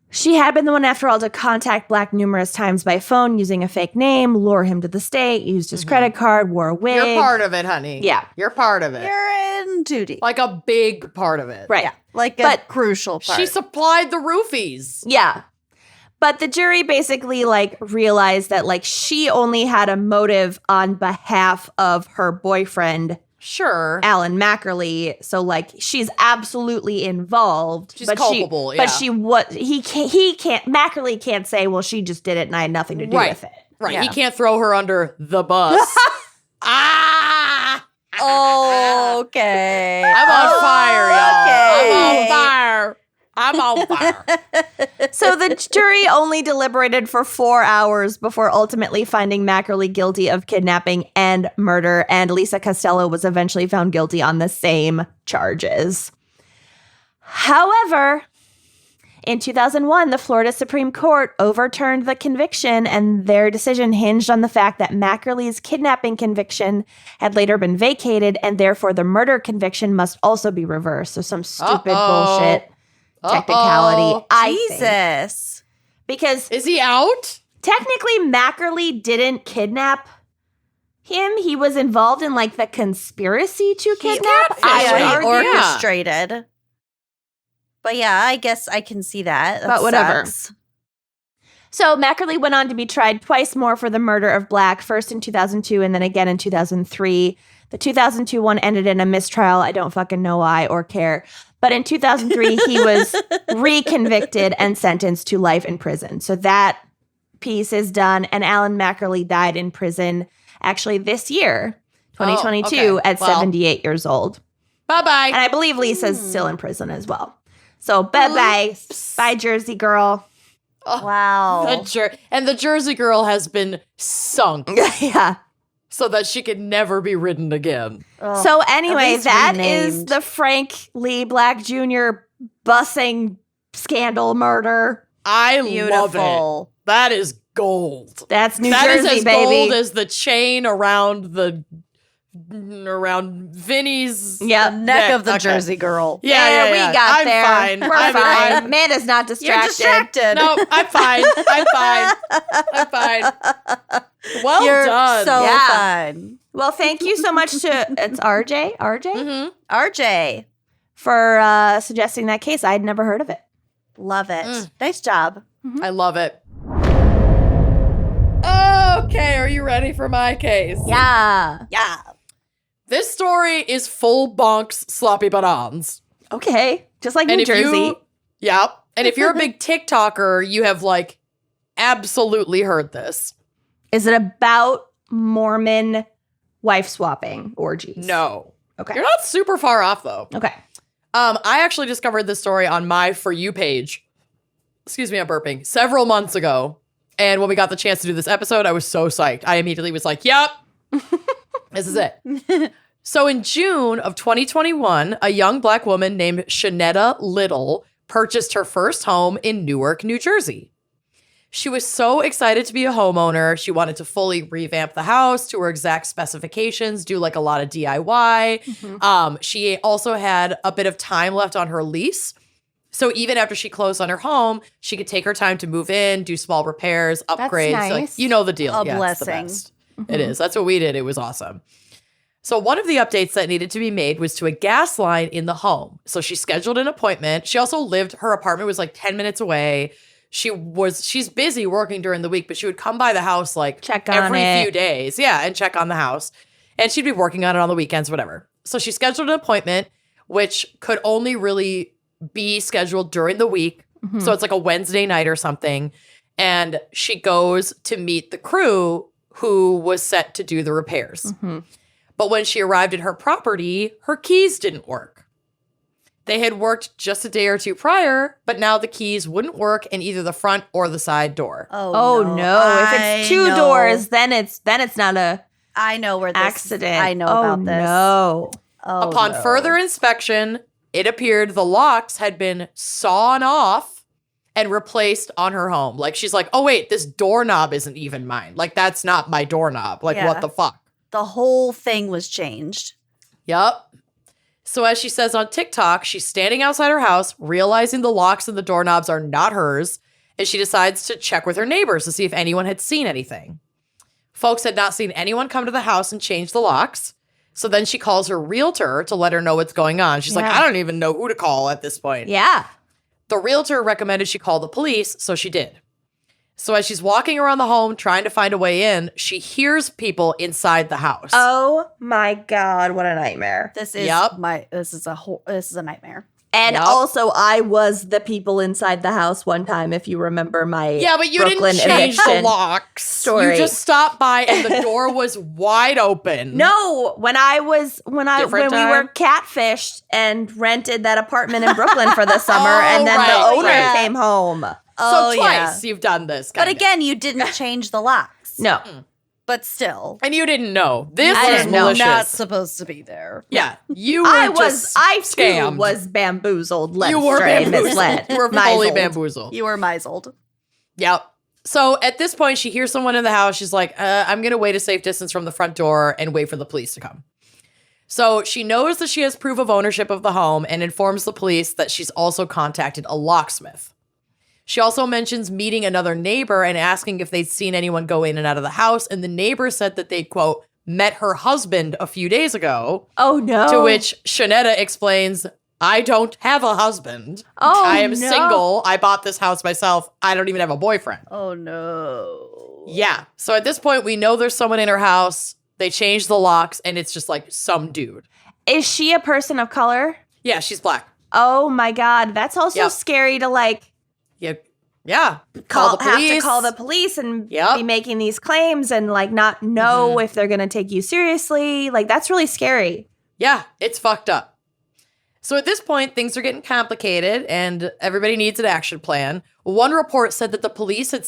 She had been the one, after all, to contact Black numerous times by phone using a fake name, lure him to the state, used his credit card, wore a wig. You're part of it, honey. Yeah. You're part of it. You're in duty. Like a big part of it. Right. Yeah, like a But crucial part. She supplied the roofies. Yeah. But the jury basically realized that she only had a motive on behalf of her boyfriend, Sure. Alan Mackerly. So she's absolutely involved. She's but culpable, But he can't, Mackerly can't say, well, she just did it and I had nothing to do with it. Right. Yeah. He can't throw her under the bus. Ah! Okay. I'm on fire, y'all. Okay. I'm on fire. I'm on fire. So the jury only deliberated for 4 hours before ultimately finding Mackerly guilty of kidnapping and murder, and Lisa Costello was eventually found guilty on the same charges. However, in 2001, the Florida Supreme Court overturned the conviction, and their decision hinged on the fact that Mackerly's kidnapping conviction had later been vacated, and therefore the murder conviction must also be reversed. So some stupid bullshit technicality. I think. Jesus. Because Is he out? technically Mackerly didn't kidnap him. He was involved in the conspiracy to kidnap. I would Yeah, he argue. orchestrated. But yeah, I guess I can see that. That But whatever. sucks. So Mackerly went on to be tried twice more for the murder of Black, first in 2002 and then again in 2003. The 2002 one ended in a mistrial. I don't fucking know why or care. But in 2003, he was reconvicted and sentenced to life in prison. So that piece is done. And Alan Mackerly died in prison actually this year, 2022, okay. at Well. 78 years old. Bye-bye. And I believe Lisa's still in prison as well. So bye-bye. Bye, Jersey girl. Wow. And the Jersey girl has been sunk Yeah. so that she could never be ridden again. Oh, So at anyway, least that is renamed. the Frank Lee Black Jr. busing scandal murder. I love it. Beautiful. That is gold. That's New That is Jersey, as baby. gold as the chain around Vinny's Yep. Neck of the Okay. Jersey girl. Yeah, we got I'm there. Fine. We're I'm fine. fine. Amanda's not You're distracted. distracted. No, I'm fine. I'm fine. I'm fine. Well You're done. so Yeah. fun. Well, thank you so much to it's RJ Mhm. RJ. for suggesting that case. I had never heard of it. Love it. Mm. Nice job. I love it. Okay, are you ready for my case? Yeah. Yeah. This story is full bonks sloppy bananas. Okay. Just like And New if Jersey. you, yeah. And if you're a big TikToker, you have absolutely heard this. Is it about Mormon wife swapping orgies? No. Okay. You're not super far off though. Okay. I actually discovered this story on my For You page. Excuse me, I'm burping. Several months ago. And when we got the chance to do this episode, I was so psyched. I immediately was like, yep, this is it. So in June of 2021, a young Black woman named Shanetta Little purchased her first home in Newark, New Jersey. She was so excited to be a homeowner. She wanted to fully revamp the house to her exact specifications, do a lot of DIY. She also had a bit of time left on her lease. So even after she closed on her home, she could take her time to move in, do small repairs, upgrades. nice. You know the deal. A Yeah, it's the blessing. best. It is. That's what we did. It was awesome. So one of the updates that needed to be made was to a gas line in the home. So she scheduled an appointment. She also her apartment was 10 minutes away. She's busy working during the week, but she would come by the house Check on every it. few days. Yeah, and check on the house. And she'd be working on it on the weekends, whatever. So she scheduled an appointment, which could only really be scheduled during the week. So it's a Wednesday night or something. And she goes to meet the crew who was set to do the repairs. But when she arrived at her property, her keys didn't work. They had worked just a day or two prior, but now the keys wouldn't work in either the front or the side door. Oh no. If it's two doors, then it's not a I know where this accident. I know about this. No. Oh, Upon no. further inspection, it appeared the locks had been sawn off and replaced on her home. She's like, oh wait, this doorknob isn't even mine. That's not my doorknob. Yeah. What the fuck? The whole thing was changed. Yup. So as she says on TikTok, she's standing outside her house, realizing the locks and the doorknobs are not hers, and she decides to check with her neighbors to see if anyone had seen anything. Folks had not seen anyone come to the house and change the locks. So then she calls her realtor to let her know what's going on. She's like, I don't even know who to call at this point. Yeah. The realtor recommended she call the police, so she did. So as she's walking around the home trying to find a way in, she hears people inside the house. Oh my God, what a nightmare. This is this is a nightmare. And Yep. also, I was the people inside the house one time, if you remember my Yeah, but you Brooklyn didn't change the eviction locks. story. You just stopped by and the door was wide open. No, when we were catfished and rented that apartment in Brooklyn for the summer, and then the owner came home. So twice you've done this. But again, you didn't change the locks. No. But still. And you didn't know. This I was didn't know. malicious. Not supposed to be there. Yeah, you were I too scammed. was bamboozled, led You were astray, bamboozled. misled. You were fully misled. bamboozled. You were misled. Yep. So at this point, she hears someone in the house. She's like, I'm going to wait a safe distance from the front door and wait for the police to come. So she knows that she has proof of ownership of the home and informs the police that she's also contacted a locksmith. She also mentions meeting another neighbor and asking if they'd seen anyone go in and out of the house. And the neighbor said that they, quote, met her husband a few days ago. Oh, no. To which Shanetta explains, I don't have a husband. Oh, I am no. single. I bought this house myself. I don't even have a boyfriend. Oh, no. Yeah. So at this point, we know there's someone in her house. They changed the locks, and it's just like some dude. Is she a person of color? Yeah, she's black. Oh, my God. That's also Yep. scary to, like, Yeah. Call the police. have to call the police and Yep. be making these claims and, like, not know if they're going to take you seriously. Like, that's really scary. Yeah, it's fucked up. So at this point, things are getting complicated and everybody needs an action plan. One report said that the police had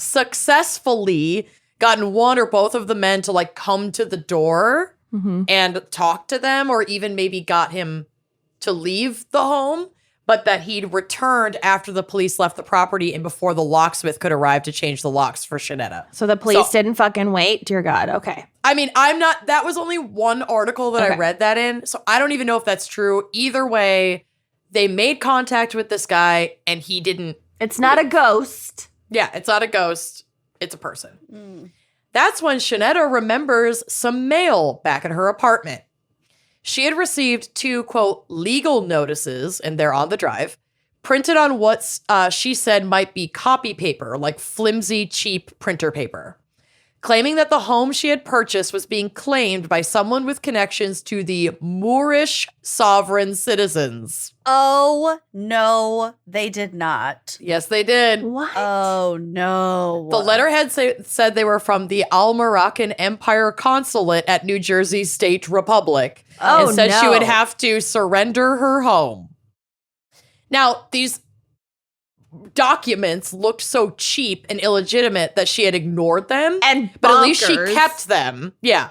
successfully gotten one or both of the men to like come to the door and talk to them, or even maybe got him to leave the home, but that he'd returned after the police left the property and before the locksmith could arrive to change the locks for Shanetta. So the police didn't fucking wait? Dear God. Okay. I mean, that was only one article that I read that in, so I don't even know if that's true. Either way, they made contact with this guy and he didn't. It's not a ghost. Yeah, it's not a ghost. It's a person. That's when Shanetta remembers some mail back at her apartment. She had received 2, quote, legal notices, and they're on the drive, printed on what she said might be copy paper, like flimsy, cheap printer paper, claiming that the home she had purchased was being claimed by someone with connections to the Moorish sovereign citizens. Oh, no, they did not. Yes, they did. What? Oh, no. The letterhead said they were from the Al Moroccan Empire Consulate at New Jersey State Republic. Oh, and said she no. would have to surrender her home. Now, these documents looked so cheap and illegitimate that she had ignored them. And but at least she bonkers. kept them. Yeah.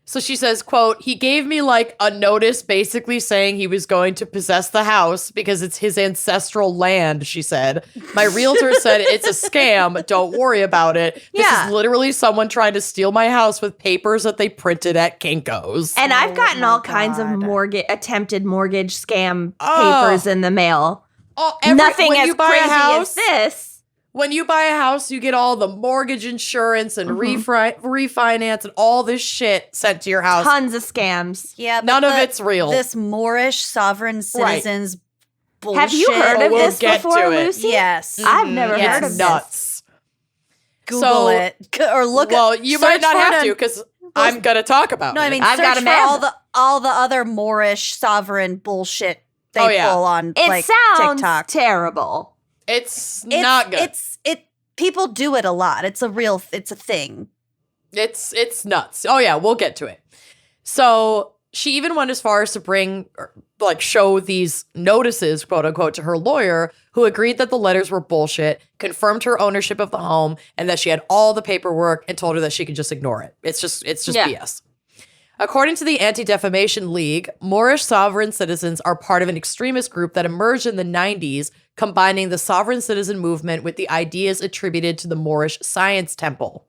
So she says, quote, he gave me like a notice basically saying he was going to possess the house because it's his ancestral land, she said. My realtor said it's a scam. Don't worry about it. This Yeah. is literally someone trying to steal my house with papers that they printed at Kinko's. And I've gotten my all kinds of God. attempted mortgage scam Oh. papers in the mail. Oh, Nothing when as you buy crazy a house, as this. when you buy a house, you get all the mortgage insurance and refinance and all this shit sent to your house. Tons of scams. Yeah, but None of it's real. This Moorish sovereign citizens bullshit. Have you heard of we'll this get before, to it. Lucy? Yes. I've never Yes. heard of this. Nuts. Google So- it. Or look at Well, you might search not for have it to on- because I'm going to talk about No, it. I mean, I've search got a for map. all the other Moorish sovereign bullshit they Oh, yeah. pull on It like sounds TikTok. terrible. It's not good. People do it a lot. It's a thing. It's nuts. Oh yeah, we'll get to it. So she even went as far as to show these notices, quote unquote, to her lawyer, who agreed that the letters were bullshit, confirmed her ownership of the home, and that she had all the paperwork, and told her that she could just ignore it. It's just Yeah. BS. According to the Anti-Defamation League, Moorish sovereign citizens are part of an extremist group that emerged in the 90s, combining the sovereign citizen movement with the ideas attributed to the Moorish Science Temple.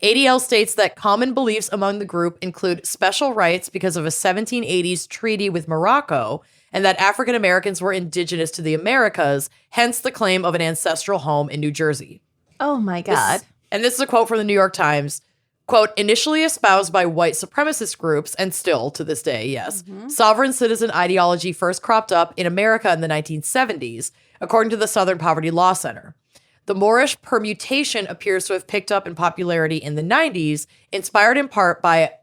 ADL states that common beliefs among the group include special rights because of a 1780s treaty with Morocco, and that African Americans were indigenous to the Americas, hence the claim of an ancestral home in New Jersey. Oh my God. This is a quote from the New York Times. Quote, initially espoused by white supremacist groups, and still to this day, yes, sovereign citizen ideology first cropped up in America in the 1970s, according to the Southern Poverty Law Center. The Moorish permutation appears to have picked up in popularity in the 90s, inspired in part by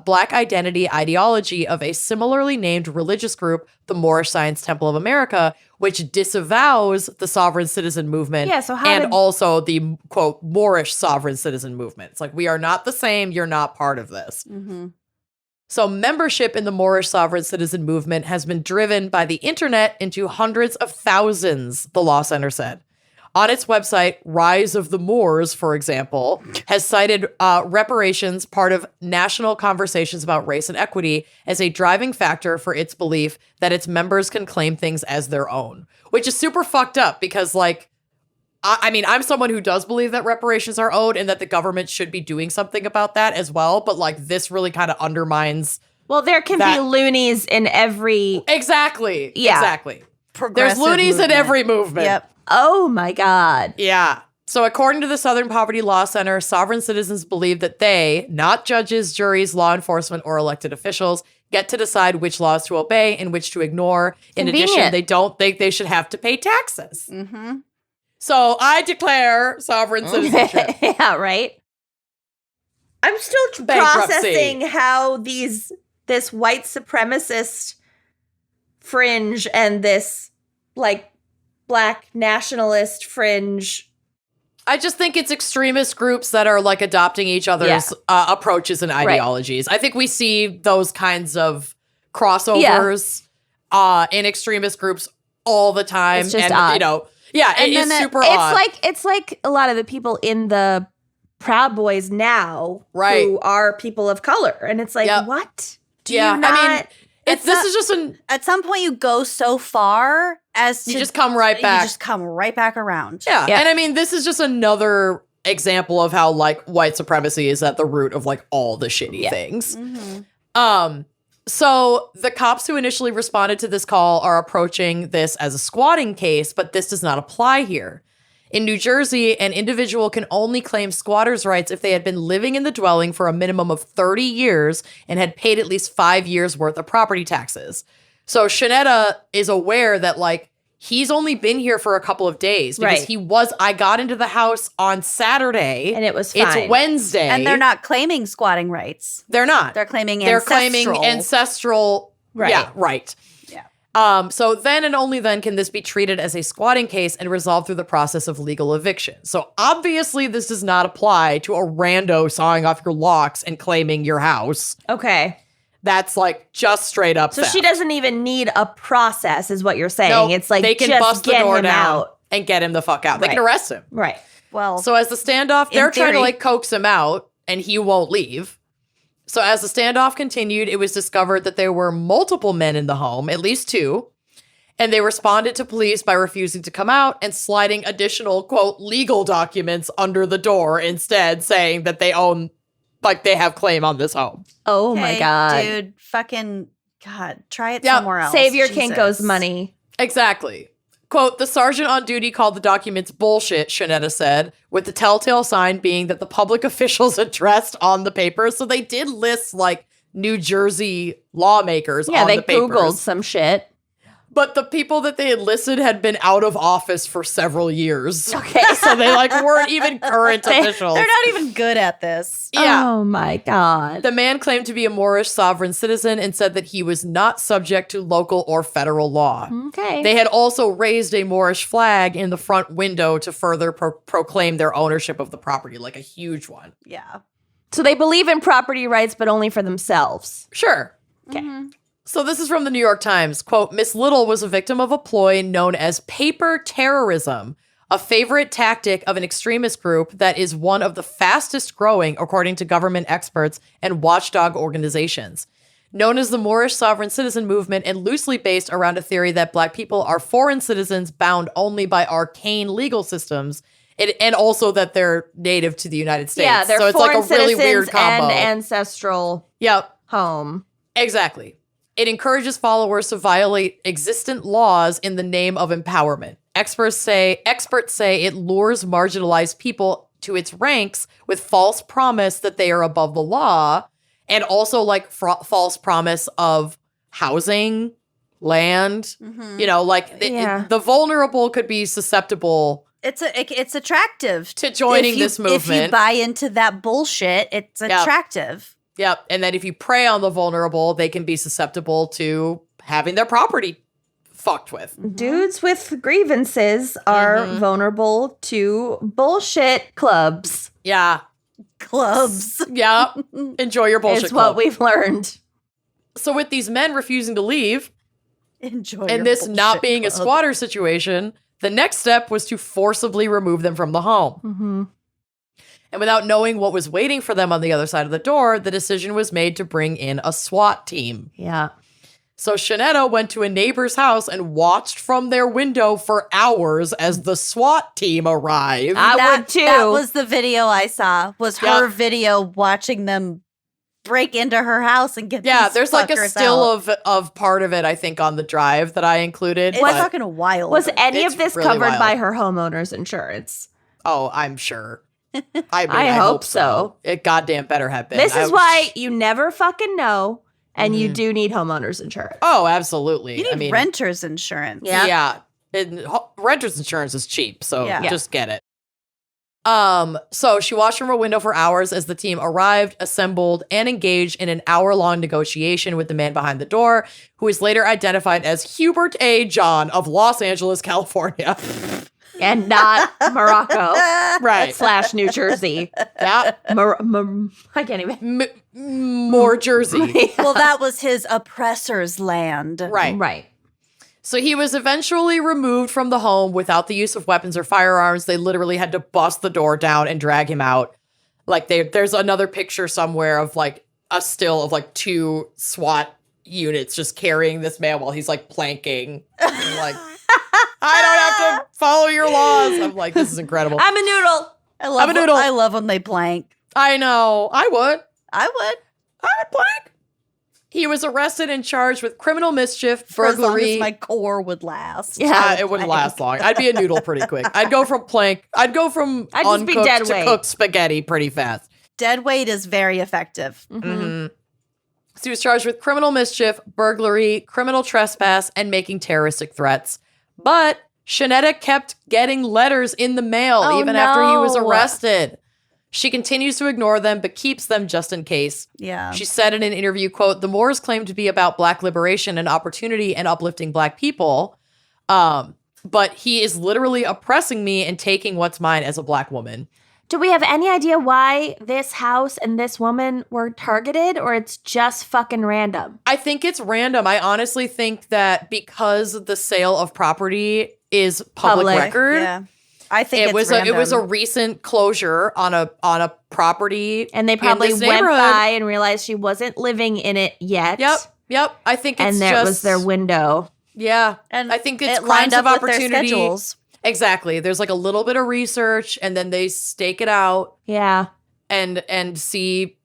Black identity ideology of a similarly named religious group, the Moorish Science Temple of America, which disavows the sovereign citizen movement also the, quote, Moorish sovereign citizen movement. It's like, we are not the same. You're not part of this. Mm-hmm. So membership in the Moorish sovereign citizen movement has been driven by the internet into hundreds of thousands, the Law Center said. On its website, Rise of the Moors, for example, has cited reparations, part of national conversations about race and equity, as a driving factor for its belief that its members can claim things as their own, which is super fucked up because, like, I mean, I'm someone who does believe that reparations are owed and that the government should be doing something about that as well. But, like, this really kind of undermines. Well, there can be loonies in every. Exactly. Yeah. Exactly. There's loonies in every movement. Yep. Oh my God. Yeah. So according to the Southern Poverty Law Center, sovereign citizens believe that they, not judges, juries, law enforcement, or elected officials, get to decide which laws to obey and which to ignore. In addition, they don't think they should have to pay taxes. Mm-hmm. So I declare sovereign citizenship. Yeah, right. I'm still processing how this white supremacist fringe and this, like, Black nationalist fringe. I just think it's extremist groups that are, like, adopting each other's approaches and ideologies. Right. I think we see those kinds of crossovers in extremist groups all the time. It's just odd. You know, it's super odd. It's like a lot of the people in the Proud Boys now who are people of color. And it's like, what? Do you not? I mean, at some point you go so far as to you just come right back. You just come right back around. Yeah. And I mean, this is just another example of how, like, white supremacy is at the root of, like, all the shitty things. Mm-hmm. So the cops who initially responded to this call are approaching this as a squatting case, but this does not apply here. In New Jersey, an individual can only claim squatters' rights if they had been living in the dwelling for a minimum of 30 years and had paid at least 5 years worth of property taxes. So Shanetta is aware that, like, he's only been here for a couple of days because I got into the house on Saturday. And it was fine. It's Wednesday. And they're not claiming squatting rights. They're not. They're claiming ancestral. Right. Yeah, right. So then and only then can this be treated as a squatting case and resolved through the process of legal eviction. So obviously this does not apply to a rando sawing off your locks and claiming your house. Okay. That's, like, just straight up theft. She doesn't even need a process is what you're saying. No, it's like, they can just bust the get door him down out. and get him the fuck out. They can arrest him. Right. Well, so as the standoff, they're trying to, like, coax him out and he won't leave. So as the standoff continued, it was discovered that there were multiple men in the home, at least 2. And they responded to police by refusing to come out and sliding additional, quote, legal documents under the door instead, saying that they own, like, they have claim on this home. Oh, my God. Dude, fucking, God, try it somewhere else. Save your Kinko's money. Exactly. Quote, the sergeant on duty called the documents bullshit, Shanetta said, with the telltale sign being that the public officials addressed on the papers. So they did list, like, New Jersey lawmakers on the papers. Yeah, they Googled some shit. But the people that they had listed had been out of office for several years. Okay. So they, like, weren't even current officials. They're not even good at this. Yeah. Oh, my God. The man claimed to be a Moorish sovereign citizen and said that he was not subject to local or federal law. Okay. They had also raised a Moorish flag in the front window to further proclaim their ownership of the property, like a huge one. Yeah. So they believe in property rights, but only for themselves. Sure. Okay. Mm-hmm. So this is from the New York Times. Quote, Miss Little was a victim of a ploy known as paper terrorism, a favorite tactic of an extremist group that is one of the fastest growing, according to government experts and watchdog organizations. Known as the Moorish sovereign citizen movement and loosely based around a theory that Black people are foreign citizens bound only by arcane legal systems, And also that they're native to the United States. Yeah, they're so it's foreign like a really weird citizens combo. and ancestral Yep, home. exactly. It encourages followers to violate existent laws in the name of empowerment. Experts say it lures marginalized people to its ranks with false promise that they are above the law, and also like false promise of housing, land. Mhm. You know, like the vulnerable could be susceptible It's attractive to joining if you, this movement. If you buy into that bullshit, it's attractive. Yep. And then if you prey on the vulnerable, they can be susceptible to having their property fucked with. Dudes with grievances are vulnerable to bullshit clubs. Yeah. Clubs. Yeah. Enjoy your bullshit It's club. what we've learned. So with these men refusing to leave Enjoy and your this not bullshit being a club. squatter situation, the next step was to forcibly remove them from the home. Mm-hmm. And without knowing what was waiting for them on the other side of the door, the decision was made to bring in a SWAT team. Yeah. So Shanetta went to a neighbor's house and watched from their window for hours as the SWAT team arrived. I would too. That was the video I saw. Was her Yep. video watching them break into her house and get Yeah, these there's like a fuckers still out. of part of it, I think, on the drive that I included. It's but- fucking wild. Was any It's of this really covered wild. by her homeowner's insurance? Oh, I'm sure. I mean, I hope so. It goddamn better have been. This I is why you never fucking know, and you do need homeowner's insurance. Oh, absolutely. you need I mean, renter's insurance. Yeah. Renter's insurance is cheap, so Yeah. just get it. So she watched from her window for hours as the team arrived, assembled, and engaged in an hour-long negotiation with the man behind the door, who is later identified as Hubert A. John of Los Angeles, California. And not Morocco Right. / New Jersey. Yeah. I can't even. More Jersey. Well, that was his oppressor's land. Right. Right. So he was eventually removed from the home without the use of weapons or firearms. They literally had to bust the door down and drag him out. Like there's another picture somewhere of like a still of like 2 SWAT units just carrying this man while he's like planking. And, like, I don't have to follow your laws. I'm like, this is incredible. I'm a noodle. I'm a noodle. I love when they plank. I know. I would plank. He was arrested and charged with criminal mischief, For as long burglary. as my core would last. Yeah. It wouldn't last long. I'd be a noodle pretty quick. I'd go from I'd just be uncooked dead to weight. cooked spaghetti pretty fast. Dead weight is very effective. So he was charged with criminal mischief, burglary, criminal trespass, and making terroristic threats. But Shanetta kept getting letters in the mail Oh, even after he was no. arrested. She continues to ignore them, but keeps them just in case. Yeah. She said in an interview, quote, "The Moors claim to be about Black liberation and opportunity and uplifting Black people. But he is literally oppressing me and taking what's mine as a Black woman." Do we have any idea why this house and this woman were targeted, or it's just fucking random? I think it's random. I honestly think that because the sale of property is public record, Yeah. I think it it's was random. it was a recent closure on a property, And they in probably this went neighborhood. by and realized she wasn't living in it yet. Yep. I think it's And there just was their window. yeah. and I think it's it lined crimes up of with their opportunity. schedules. Exactly. There's like a little bit of research, and then they stake it out Yeah. and see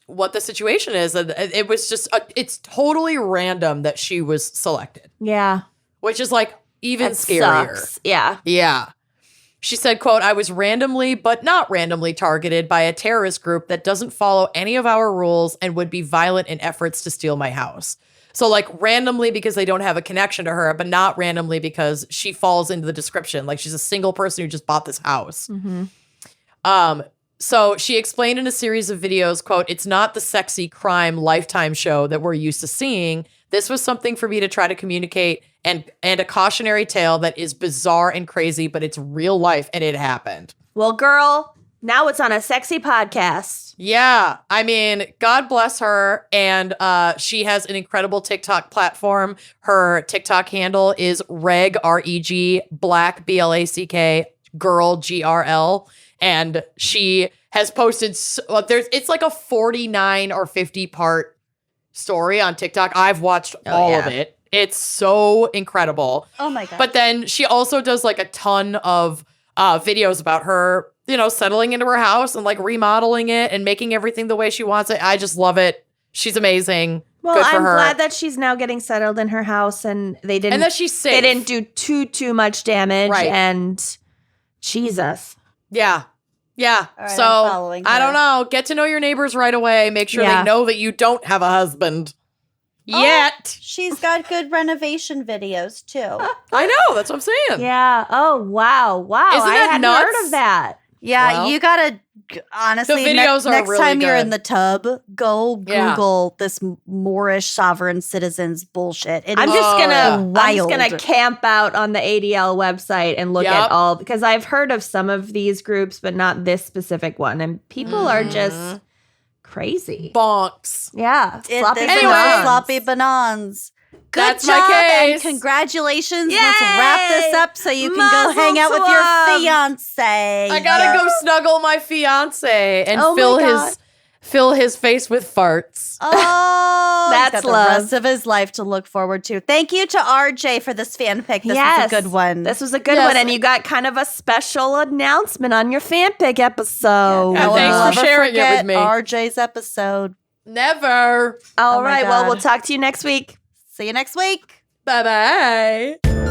what the situation is. And it was just it's totally random that she was selected, Yeah. which is like even That scarier. sucks. Yeah. Yeah. She said, quote, "I was randomly, but not randomly targeted by a terrorist group that doesn't follow any of our rules and would be violent in efforts to steal my house." So like randomly because they don't have a connection to her, but not randomly because she falls into the description. Like she's a single person who just bought this house. So she explained in a series of videos, quote, "It's not the sexy crime Lifetime show that we're used to seeing. This was something for me to try to communicate and a cautionary tale that is bizarre and crazy, but it's real life and it happened." Well, girl, now it's on a sexy podcast. Yeah. I mean, God bless her. And she has an incredible TikTok platform. Her TikTok handle is reg, R-E-G, black, B-L-A-C-K, girl, G-R-L. And she has posted, it's like a 49 or 50 part story on TikTok. I've watched all of it. It's so incredible. Oh my God. But then she also does like a ton of videos about her, settling into her house and like remodeling it and making everything the way she wants it. I just love it. She's amazing. Well, Good for I'm her. glad that she's now getting settled in her house and they didn't And that she's safe. They didn't do too much damage. Right. And Jesus. Yeah. Yeah. All right, So I'm following I her. don't know. Get to know your neighbors right away. Make sure Yeah. they know that you don't have a husband. Oh. Yet. She's got good renovation videos too. I know. That's what I'm saying. Yeah. Oh, wow. Wow. Isn't I that hadn't nuts? heard of that. Yeah, Well, you gotta honestly. the videos are next really time you're good. in the tub, go Yeah. Google this Moorish sovereign citizens bullshit. It I'm is just gonna yeah. I'm just wild. gonna camp out on the ADL website and look Yep. at all because I've heard of some of these groups, but not this specific one. And people are just crazy. Bonks. Yeah. Sloppy This is Anyway. bananas. sloppy bananas. Good That's my job case. and congratulations. Yay! Let's wrap this up so you can go Mazel hang out with tov. your fiance. I gotta go snuggle my fiance and Oh my God. fill his face with farts. Oh, That's he's got love. the rest of his life to look forward to. Thank you to RJ for this fan pick. This was a good one. This was a good Yes. one. And you got kind of a special announcement on your fan pick episode. Yeah, I will thanks for never sharing it with forget me. RJ's episode. Never. All Oh my right. Well, God. we'll talk to you next week. See you next week. Bye bye.